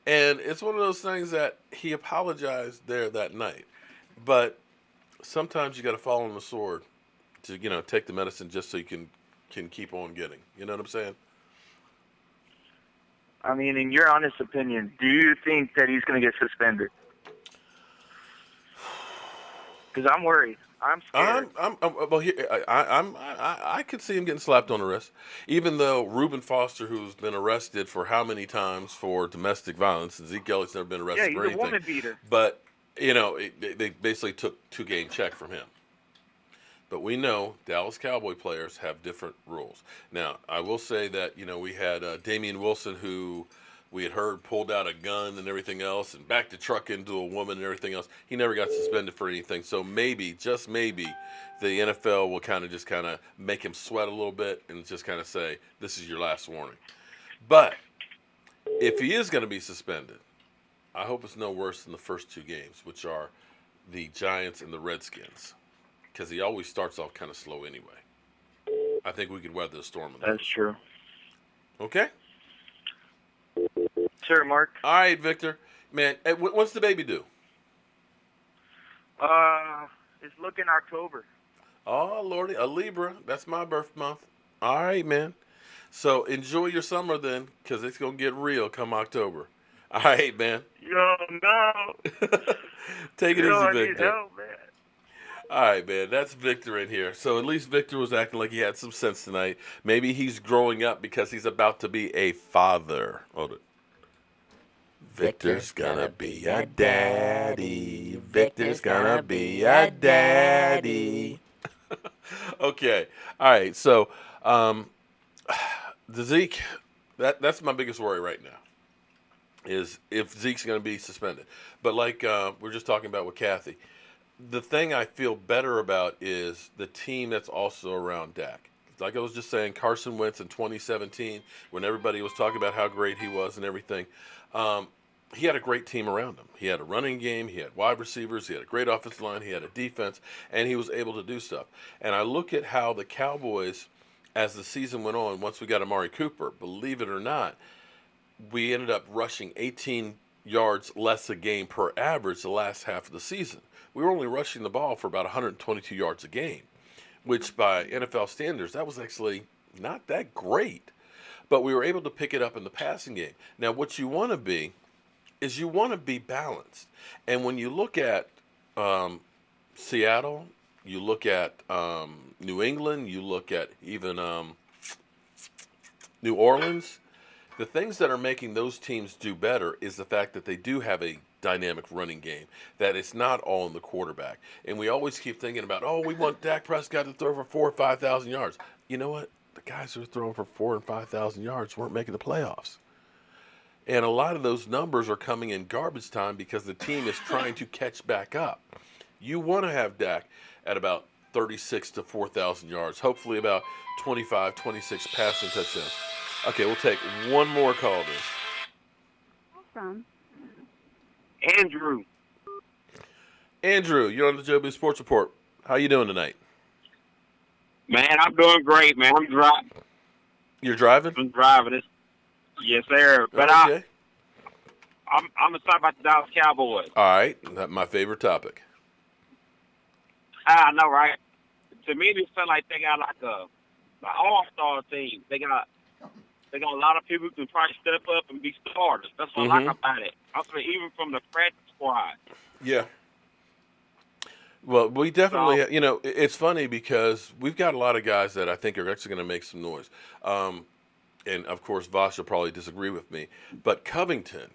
And it's one of those things that he apologized there that night. But sometimes you got to fall on the sword to, take the medicine just so you can keep on getting. You know what I'm saying? I mean, in your honest opinion, do you think that he's going to get suspended? Because I'm worried. I'm scared. I could see him getting slapped on the wrist, even though Reuben Foster, who's been arrested for how many times for domestic violence, and Zeke Elliott's never been arrested for anything. Yeah, he's a woman beater. But they basically took 2-game check from him. But we know Dallas Cowboy players have different rules. Now, I will say that, we had Damian Wilson, who we had heard pulled out a gun and everything else and backed the truck into a woman and everything else. He never got suspended for anything. So maybe, just maybe, the NFL will kind of make him sweat a little bit and just kind of say, this is your last warning. But if he is going to be suspended, I hope it's no worse than the first 2 games, which are the Giants and the Redskins. Because he always starts off kind of slow anyway. I think we could weather the storm. That's true. Okay? Sure, Mark. All right, Victor. Man, what's the baby due? It's looking October. Oh, Lordy, a Libra. That's my birth month. All right, man. So enjoy your summer then, because it's going to get real come October. All right, man. Yo, no. Take it Yo, easy, I need Victor. help, man. All right, man. That's Victor in here. So at least Victor was acting like he had some sense tonight. Maybe he's growing up because he's about to be a father. Hold it. Victor's gonna be a daddy. Victor's gonna be a daddy. Okay. All right. So, the Zeke, that's my biggest worry right now, is if Zeke's going to be suspended. But like we're just talking about with Kathy, the thing I feel better about is the team that's also around Dak. Like I was just saying, Carson Wentz in 2017, when everybody was talking about how great he was and everything, he had a great team around him. He had a running game, he had wide receivers, he had a great offensive line, he had a defense, and he was able to do stuff. And I look at how the Cowboys, as the season went on, once we got Amari Cooper, believe it or not, we ended up rushing 18 yards less a game per average the last half of the season. We were only rushing the ball for about 122 yards a game, which by NFL standards, that was actually not that great. But we were able to pick it up in the passing game. Now, what you want to be is you want to be balanced. And when you look at Seattle, you look at New England, you look at even New Orleans, the things that are making those teams do better is the fact that they do have a dynamic running game, that it's not all in the quarterback. And we always keep thinking about, oh, we want Dak Prescott to throw for 4,000 or 5,000 yards. You know what? The guys who are throwing for 4,000 and 5,000 yards weren't making the playoffs. And a lot of those numbers are coming in garbage time because the team is trying to catch back up. You want to have Dak at about 36 to 4,000 yards, hopefully about 25, 26 passing touchdowns. Okay, we'll take one more call then. From Andrew. Andrew, you're on the Joe B Sports Report. How you doing tonight? Man, I'm doing great, man. I'm driving. You're driving? I'm driving. Yes, sir. But okay. I'm going to talk about the Dallas Cowboys. All right. That's my favorite topic. I know, right? To me, it felt like they got like an all-star team. They got a lot of people who can probably step up and be starters. That's what I like about it. Even from the practice squad. Yeah. Well, we definitely, it's funny because we've got a lot of guys that I think are actually going to make some noise. And, of course, Walsh will probably disagree with me. But Covington,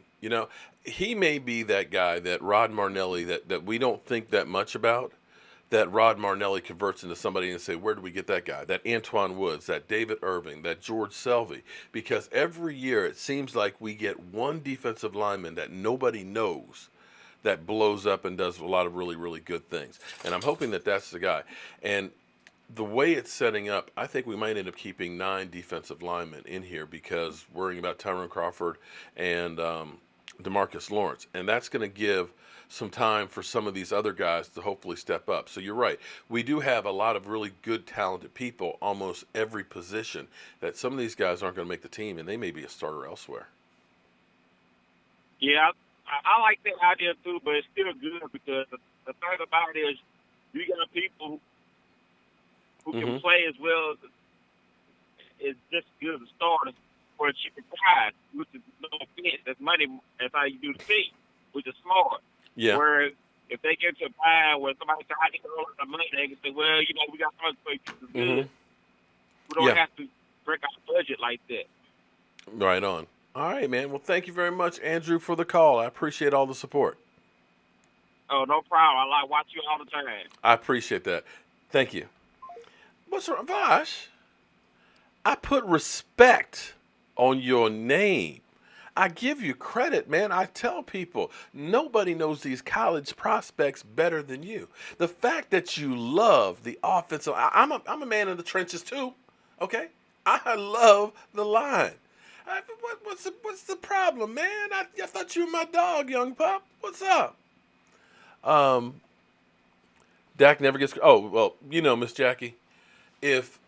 he may be that guy, that Rod Marnelli, that we don't think that much about, that Rod Marnelli converts into somebody and say, where do we get that guy? That Antoine Woods, that David Irving, that George Selvey. Because every year it seems like we get one defensive lineman that nobody knows that blows up and does a lot of really, really good things. And I'm hoping that that's the guy. And the way it's setting up, I think we might end up keeping 9 defensive linemen in here because worrying about Tyron Crawford and DeMarcus Lawrence. And that's going to give some time for some of these other guys to hopefully step up. So you're right. We do have a lot of really good, talented people, almost every position, that some of these guys aren't going to make the team, and they may be a starter elsewhere. Yeah, I like that idea too, but it's still good because the thing about it is you got people who can play as well as just good as a starter for a cheaper price, which is no offense. That's money. That's how you do the team, which is smart. Yeah. Whereas if they get to a buy where somebody says, I need to roll the money, they can say, well, we got some other places good. We don't have to break our budget like that. Right on. All right, man. Well, thank you very much, Andrew, for the call. I appreciate all the support. Oh, no problem. I watch you all the time. I appreciate that. Thank you. What's wrong, Vosh? I put respect on your name. I give you credit, man. I tell people nobody knows these college prospects better than you. The fact that you love the offensive, I'm a man in the trenches too. Okay, I love the line. What's the problem, man? I thought you were my dog, young pup. What's up? Dak never gets. Oh well, Miss Jackie, if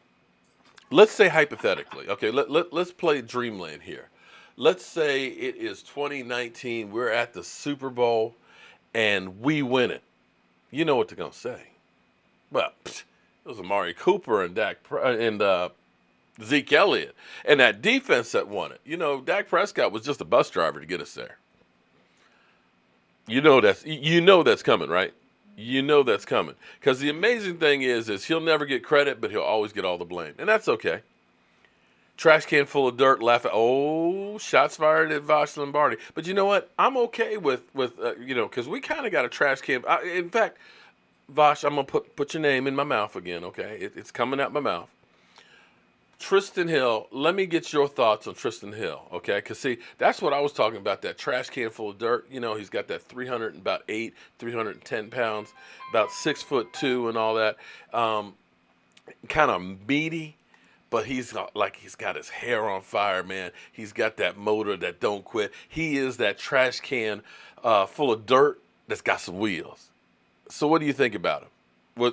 let's say hypothetically, okay, let's play Dreamland here. Let's say it is 2019. We're at the Super Bowl, and we win it. You know what they're gonna say? Well, It was Amari Cooper and Zeke Elliott, and that defense that won it. You know, Dak Prescott was just a bus driver to get us there. You know that's coming, right? You know that's coming. Because the amazing thing is he'll never get credit, but he'll always get all the blame, and that's okay. Trash can full of dirt, laugh at, shots fired at Vosh Lombardi. But you know what? I'm okay with because we kind of got a trash can. In fact, Vosh, I'm going to put your name in my mouth again, okay? It's coming out my mouth. Tristan Hill, let me get your thoughts on Tristan Hill, okay? Because, see, that's what I was talking about, that trash can full of dirt. You know, he's got that 310 pounds, about 6'2" and all that. Kind of meaty. But he's got his hair on fire, man. He's got that motor that don't quit. He is that trash can full of dirt that's got some wheels. So what do you think about him?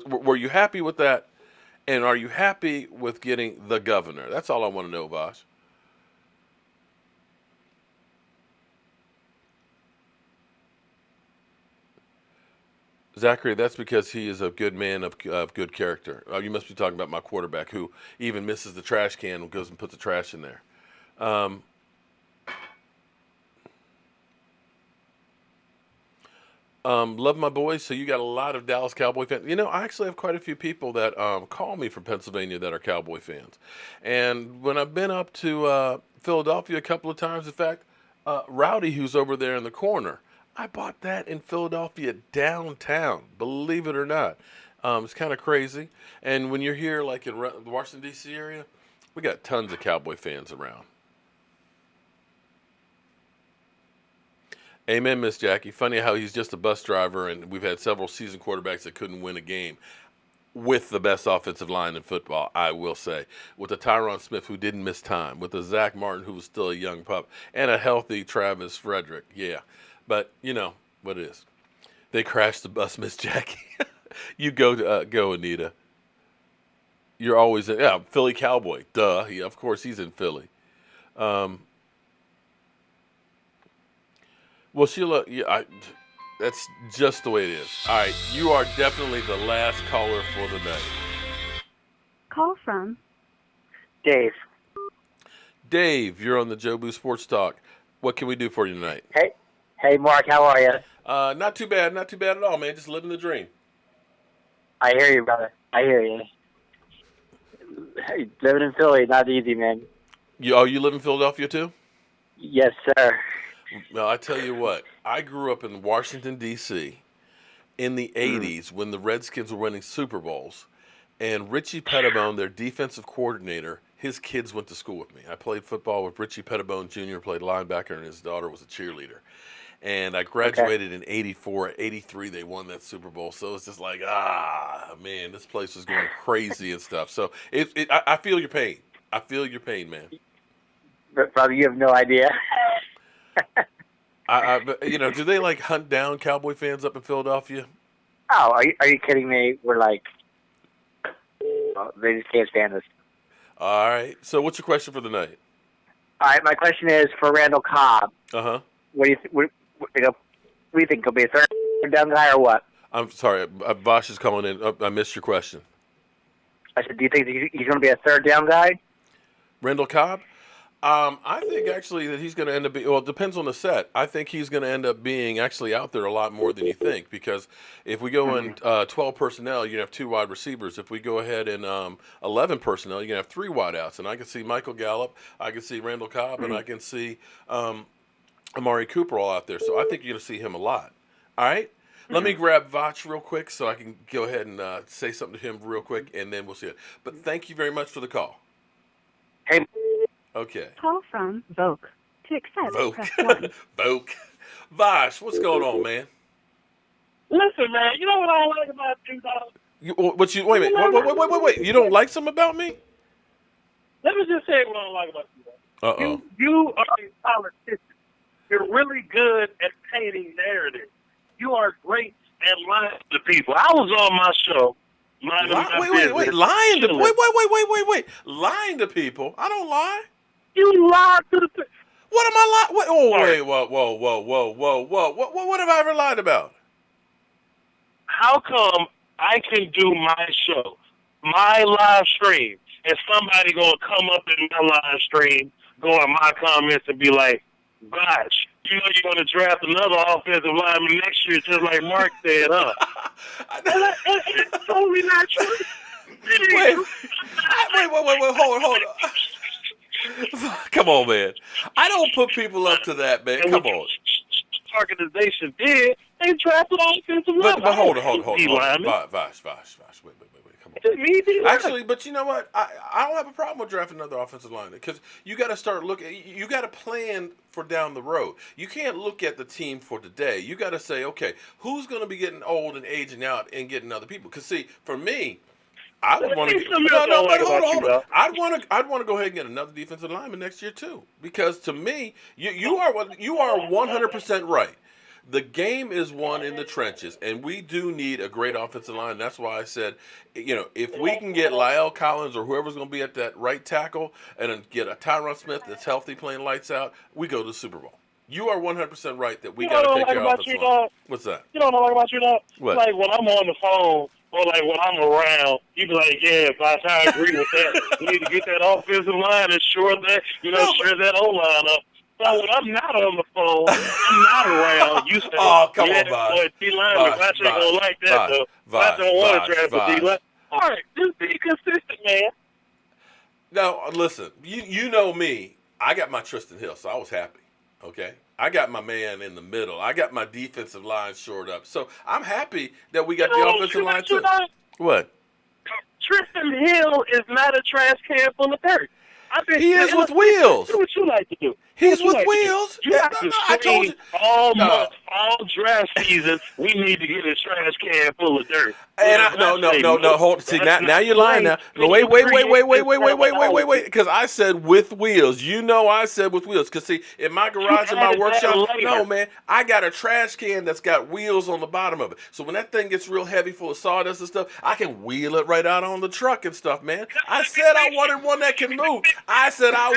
Were you happy with that? And are you happy with getting the governor? That's all I want to know, Vosh. Zachary, that's because he is a good man of good character. You must be talking about my quarterback who even misses the trash can and goes and puts the trash in there. Love my boys. So you got a lot of Dallas Cowboy fans. You know, I actually have quite a few people that call me from Pennsylvania that are Cowboy fans. And when I've been up to Philadelphia a couple of times, in fact, Rowdy, who's over there in the corner, I bought that in Philadelphia downtown, believe it or not. It's kind of crazy. And when you're here, like in the Washington, D.C. area, we got tons of Cowboy fans around. Amen, Miss Jackie. Funny how he's just a bus driver, and we've had several seasoned quarterbacks that couldn't win a game with the best offensive line in football, I will say. With a Tyron Smith who didn't miss time, with a Zach Martin who was still a young pup, and a healthy Travis Frederick. Yeah. But you know what it is. They crashed the bus, Miss Jackie. You go, Anita. You're always in, Philly Cowboy. Duh. Of course, he's in Philly. Well, Sheila, that's just the way it is. All right, you are definitely the last caller for the night. Call from Dave. Dave, you're on the Joe Boo Sports Talk. What can we do for you tonight? Hey, Mark, how are you? Not too bad at all, man. Just living the dream. I hear you, brother. I hear you. Hey, living in Philly, not easy, man. You live in Philadelphia too? Yes, sir. Well, I tell you what. I grew up in Washington, D.C. in the 80s when the Redskins were winning Super Bowls, and Richie Pettibone, their defensive coordinator, his kids went to school with me. I played football with Richie Pettibone Jr., played linebacker, and his daughter was a cheerleader. And I graduated in 84. 83, they won that Super Bowl. So it's just like, man, this place was going crazy and stuff. So I feel your pain. I feel your pain, man. But brother, you have no idea. Do they like hunt down Cowboy fans up in Philadelphia? Oh, are you kidding me? We're like, they just can't stand us. All right. So what's your question for the night? All right, my question is for Randall Cobb. Uh-huh. What do you think? He'll be a third down guy or what? I'm sorry. Vosh is calling in. I missed your question. I said, do you think he's going to be a third down guy? Randall Cobb? I think actually that he's going to end up being, well, it depends on the set. I think he's going to end up being actually out there a lot more than you think, because if we go in 12 personnel, you're going to have 2 wide receivers. If we go ahead in 11 personnel, you're going to have 3 wideouts. And I can see Michael Gallup, I can see Randall Cobb, and I can see Amari Cooper all out there. So I think you're going to see him a lot. All right? Let me grab Voch real quick so I can go ahead and say something to him real quick, and then we'll see it. But thank you very much for the call. Hey. Okay. Call from Voke. To accept, press 1. Voke. Vosh, what's going on, man? Listen, man, you know what I don't like about you, dog? Wait a minute. Wait. You don't like something about me? Let me just say what I don't like about you, dog. Uh-oh. You are a politician. You're really good at painting narratives. You are great at lying to people. I was on my show. Wait. Lying to people? I don't lie. You lied to the people. What am I lying? Whoa. What have I ever lied about? How come I can do my show, my live stream, and somebody gonna come up in my live stream, go in my comments and be like, "Gosh, you know you're gonna draft another offensive lineman next year, just like Mark said, huh?" It's totally not true. Wait, hold on. Come on, man. I don't put people up to that, man. Come on. Organization did. They drafted offensive linemen. But hold on. Vosh, wait. Come on. Actually, but you know what? I don't have a problem with drafting another offensive lineman because you got to start looking. You got to plan for down the road. You can't look at the team for today. You got to say, okay, who's going to be getting old and aging out and getting other people? Because see, for me, I would want to. Hold on. I'd want to go ahead and get another defensive lineman next year too, because to me, you are 100% right. The game is won in the trenches, and we do need a great offensive line. That's why I said, if we can get La'el Collins or whoever's going to be at that right tackle, and then get a Tyron Smith that's healthy, playing lights out, we go to the Super Bowl. You are 100% right that we got to take care of offensive line. What's that? You don't know what about you, dog? What? Like when I'm on the phone or like when I'm around, you be like, "Yeah, Bosh, I agree with that. We need to get that offensive line and shore that O-line up." So when I'm not on the phone, I'm not around. You say, come on, Bosh. D-lineman, Bosh ain't gonna like that, though. Bosh don't want to draft a D-lineman. All right, just be consistent, man. No, listen, you know me. I got my Tristan Hill, so I was happy, okay? I got my man in the middle. I got my defensive line shored up. So I'm happy that we got the offensive line, too. What? Tristan Hill is not a trash can full of dirt. He is with wheels. Do what you like to do. He's with wheels. You have to scream all month, all draft season. We need to get a trash can full of dirt. And no. Hold. See, now you're lying. Now, wait. Because I said with wheels. You know, I said with wheels. Because see, in my garage, in my workshop, no man, I got a trash can that's got wheels on the bottom of it. So when that thing gets real heavy, full of sawdust and stuff, I can wheel it right out on the truck and stuff, man. I said I wanted one that can move. I said I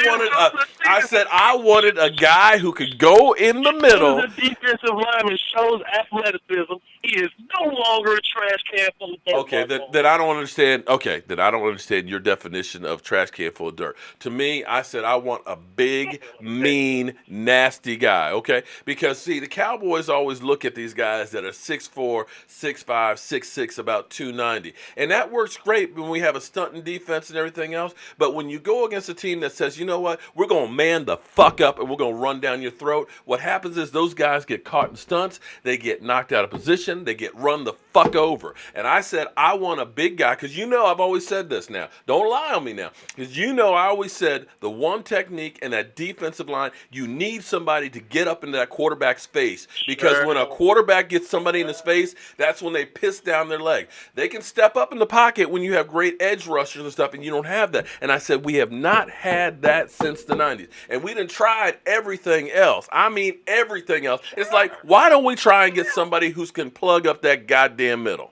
wanted a guy who could go in the middle. The defensive lineman shows athleticism. He is no longer a trash can full of dirt. Okay, that I don't understand. Okay, that I don't understand your definition of trash can full of dirt. To me, I said I want a big, mean, nasty guy. Okay, because see, the Cowboys always look at these guys that are 6'4", 6'5", 6'6", about 290, and that works great when we have a stunting defense and everything else. But when you go against a team that says, you know what, we're gonna man the fuck up and we're gonna run down your throat, what happens is those guys get caught in stunts, they get knocked out of position, they get run the fuck over. And I said I want a big guy, because you know I've always said this now. Don't lie on me now. Because you know I always said the one technique in that defensive line, you need somebody to get up into that quarterback's face. Because when a quarterback gets somebody in his face, that's when they piss down their leg. They can step up in the pocket when you have great edge rushers and stuff, and you don't have that. And I said we have not had that since the 90s. And we done tried everything else. I mean everything else. It's like, why don't we try and get somebody who can plug up that goddamn middle?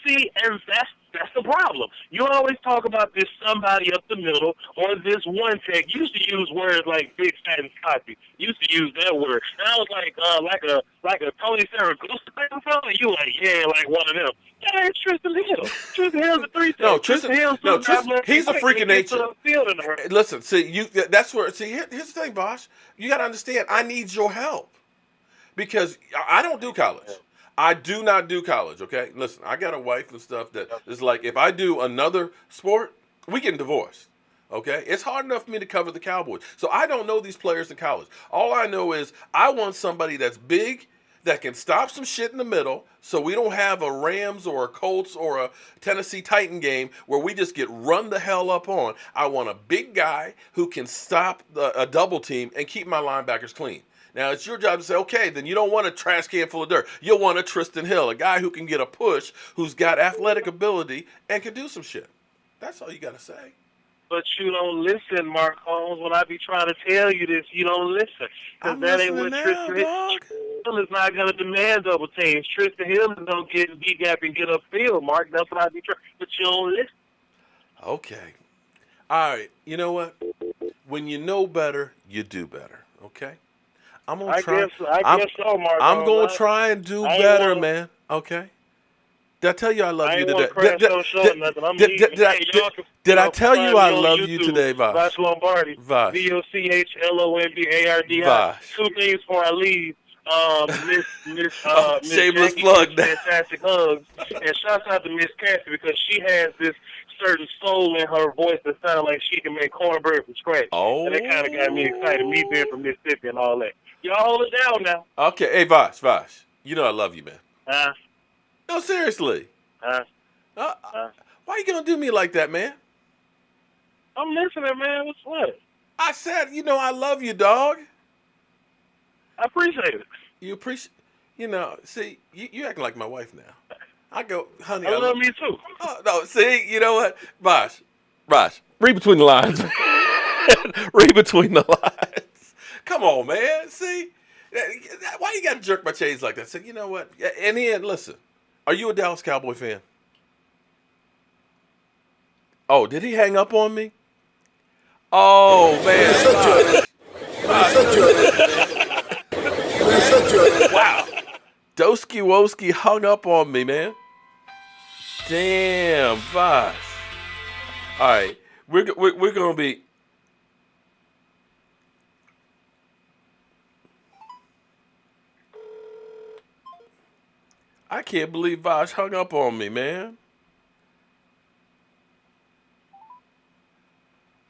See, and that's the problem. You always talk about this somebody up the middle or this one tech. You used to use words like big, fat, and cocky. You used to use that word. And I was like a Tony Saragusa type of fellow. You like, yeah, like one of them. Yeah, it's Tristan Hill. Tristan Hill's a 3-tech. No, Tristan he's a freak of nature. Listen, see, that's where. See, here's the thing, Bosh. You got to understand. I need your help because I don't do college. I do not do college, okay? Listen, I got a wife and stuff that is like, if I do another sport, we get divorced, okay? It's hard enough for me to cover the Cowboys. So I don't know these players in college. All I know is I want somebody that's big, that can stop some shit in the middle, so we don't have a Rams or a Colts or a Tennessee Titan game where we just get run the hell up on. I want a big guy who can stop a double team and keep my linebackers clean. Now, it's your job to say, okay, then you don't want a trash can full of dirt. You'll want a Tristan Hill, a guy who can get a push, who's got athletic ability, and can do some shit. That's all you got to say. But you don't listen, Mark Holmes. When I be trying to tell you this, you don't listen. Because that ain't what Tristan Hill is not going to demand double teams. Tristan Hill is going to get D-gap and get upfield, Mark. That's what I be trying. But you don't listen. Okay. All right. You know what? When you know better, you do better. Okay? I guess so, Mark. I'm going to try and do better, man. Okay? Did I tell you I love you today? Did I tell you I love you today, Vosh? Vosh Lombardi. Vosh. VOCHLOMBARD. Vosh. 2 things before I leave. Miss shameless Jackie plug. Fantastic hugs. And shouts out to Miss Cassie because she has this certain soul in her voice that sounds like she can make cornbread from scratch. Oh. And that kind of got me excited, me being from Mississippi and all that. Y'all hold it down now. Okay. Hey, Vosh. You know I love you, man. Huh? No, seriously. Huh? Why you going to do me like that, man? I'm listening, man. What's what? I said, you know I love you, dog. I appreciate it. You appreciate, see, you acting like my wife now. I go, honey. I love me too. Oh, no, see, you know what? Vosh, read between the lines. Read between the lines. Come on, man. See? Why you got to jerk my chains like that? Say, you know what? In the end, listen. Are you a Dallas Cowboy fan? Oh, did he hang up on me? Oh, man. Wow. Doski Woski hung up on me, man. Damn, Vosh. All right. We're going to be... I can't believe Vosh hung up on me, man.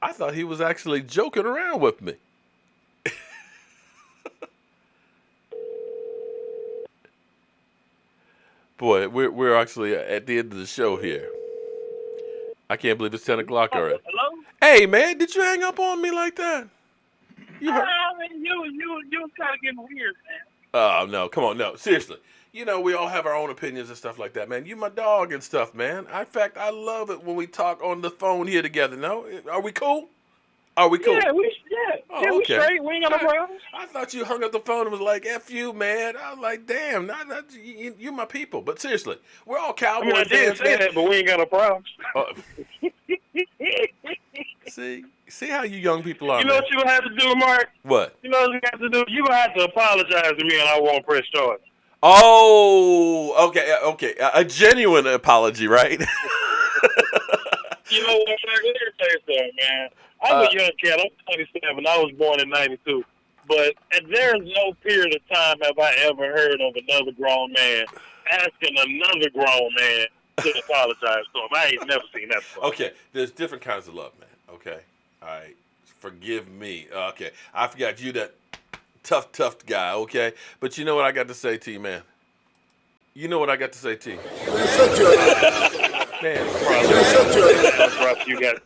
I thought he was actually joking around with me. Boy, we're actually at the end of the show here. I can't believe it's 10 o'clock already. Hello? Hey, man, did you hang up on me like that? You heard? You kind of getting weird, man. Oh, no, come on, no, seriously. We all have our own opinions and stuff like that, man. You my dog and stuff, man. In fact, I love it when we talk on the phone here together. No? Are we cool? Are we cool? Yeah, we straight. We ain't got no problems. I thought you hung up the phone and was like, F you, man. I was like, damn, you my people. But seriously, we're all Cowboys I did say that, but we ain't got no problems. See how you young people are, You know man. what you gonna have to do, Mark? What? You know what you have to do? You gonna have to apologize to me and I won't press charge. Oh, okay. A genuine apology, right? You know what, Mark? Let me tell you something, man. I'm a young cat. I'm 27. I was born in 92. But there is no period of time have I ever heard of another grown man asking another grown man to apologize to him. I ain't never seen that before. Okay, there's different kinds of love, man. Okay? All right. Forgive me. Okay. I forgot you that tough guy, okay? But you know what I got to say to you, man? You know what I got to say to you? Man, you got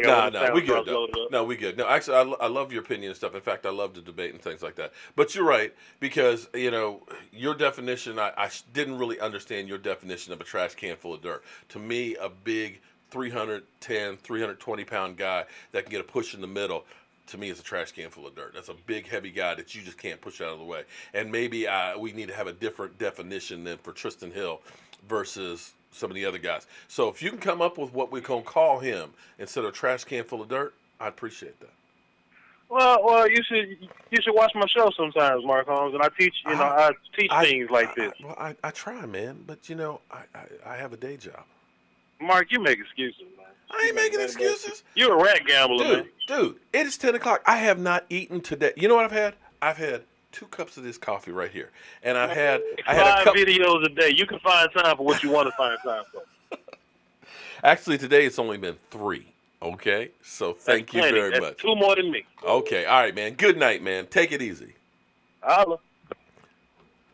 No, we good though. No, we good. No, actually, I love your opinion and stuff. In fact, I love to debate and things like that. But you're right, because your definition, I didn't really understand your definition of a trash can full of dirt. To me, a big 310, 320-pound guy that can get a push in the middle, to me, is a trash can full of dirt. That's a big, heavy guy that you just can't push out of the way. And maybe we need to have a different definition than for Tristan Hill versus some of the other guys. So if you can come up with what we're going to call him instead of trash can full of dirt, I'd appreciate that. Well, you should watch my show sometimes, Mark Holmes, and I teach things like this. I try, man, but I have a day job. Mark, you make excuses, man. I ain't making excuses. You're a rat gambler, man. Dude, it is 10 o'clock. I have not eaten today. You know what I've had? I've had 2 cups of this coffee right here, and I had a couple videos a day. You can find time for what you want to find time for. Actually, today it's only been 3. Okay, so thank you very much. That's 2 more than me. Okay, all right, man. Good night, man. Take it easy. Holla.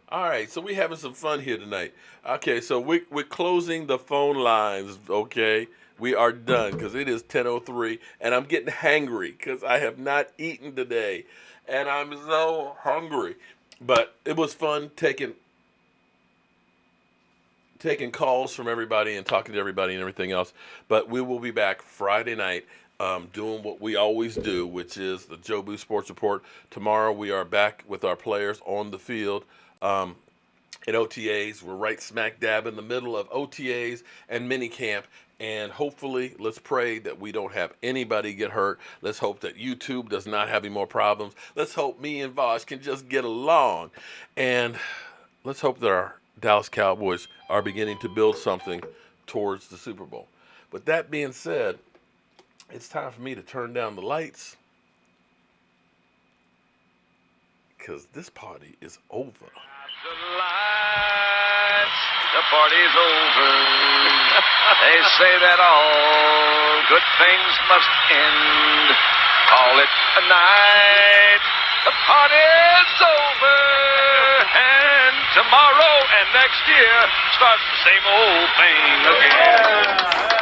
All right, so we're having some fun here tonight. Okay, so we're closing the phone lines. Okay, we are done because it is 10:03, and I'm getting hangry because I have not eaten today, and I'm so hungry. But it was fun taking calls from everybody and talking to everybody and everything else. But we will be back Friday night doing what we always do, which is the Joe Boo Sports Report. Tomorrow we are back with our players on the field at OTAs. We're right smack dab in the middle of OTAs and minicamp. And hopefully, let's pray that we don't have anybody get hurt. Let's hope that YouTube does not have any more problems. Let's hope me and Vosh can just get along. And let's hope that our Dallas Cowboys are beginning to build something towards the Super Bowl. But that being said, it's time for me to turn down the lights because this party is over. The party's over. They say that all good things must end. Call it a night. The party's over. And tomorrow and next year starts the same old thing again.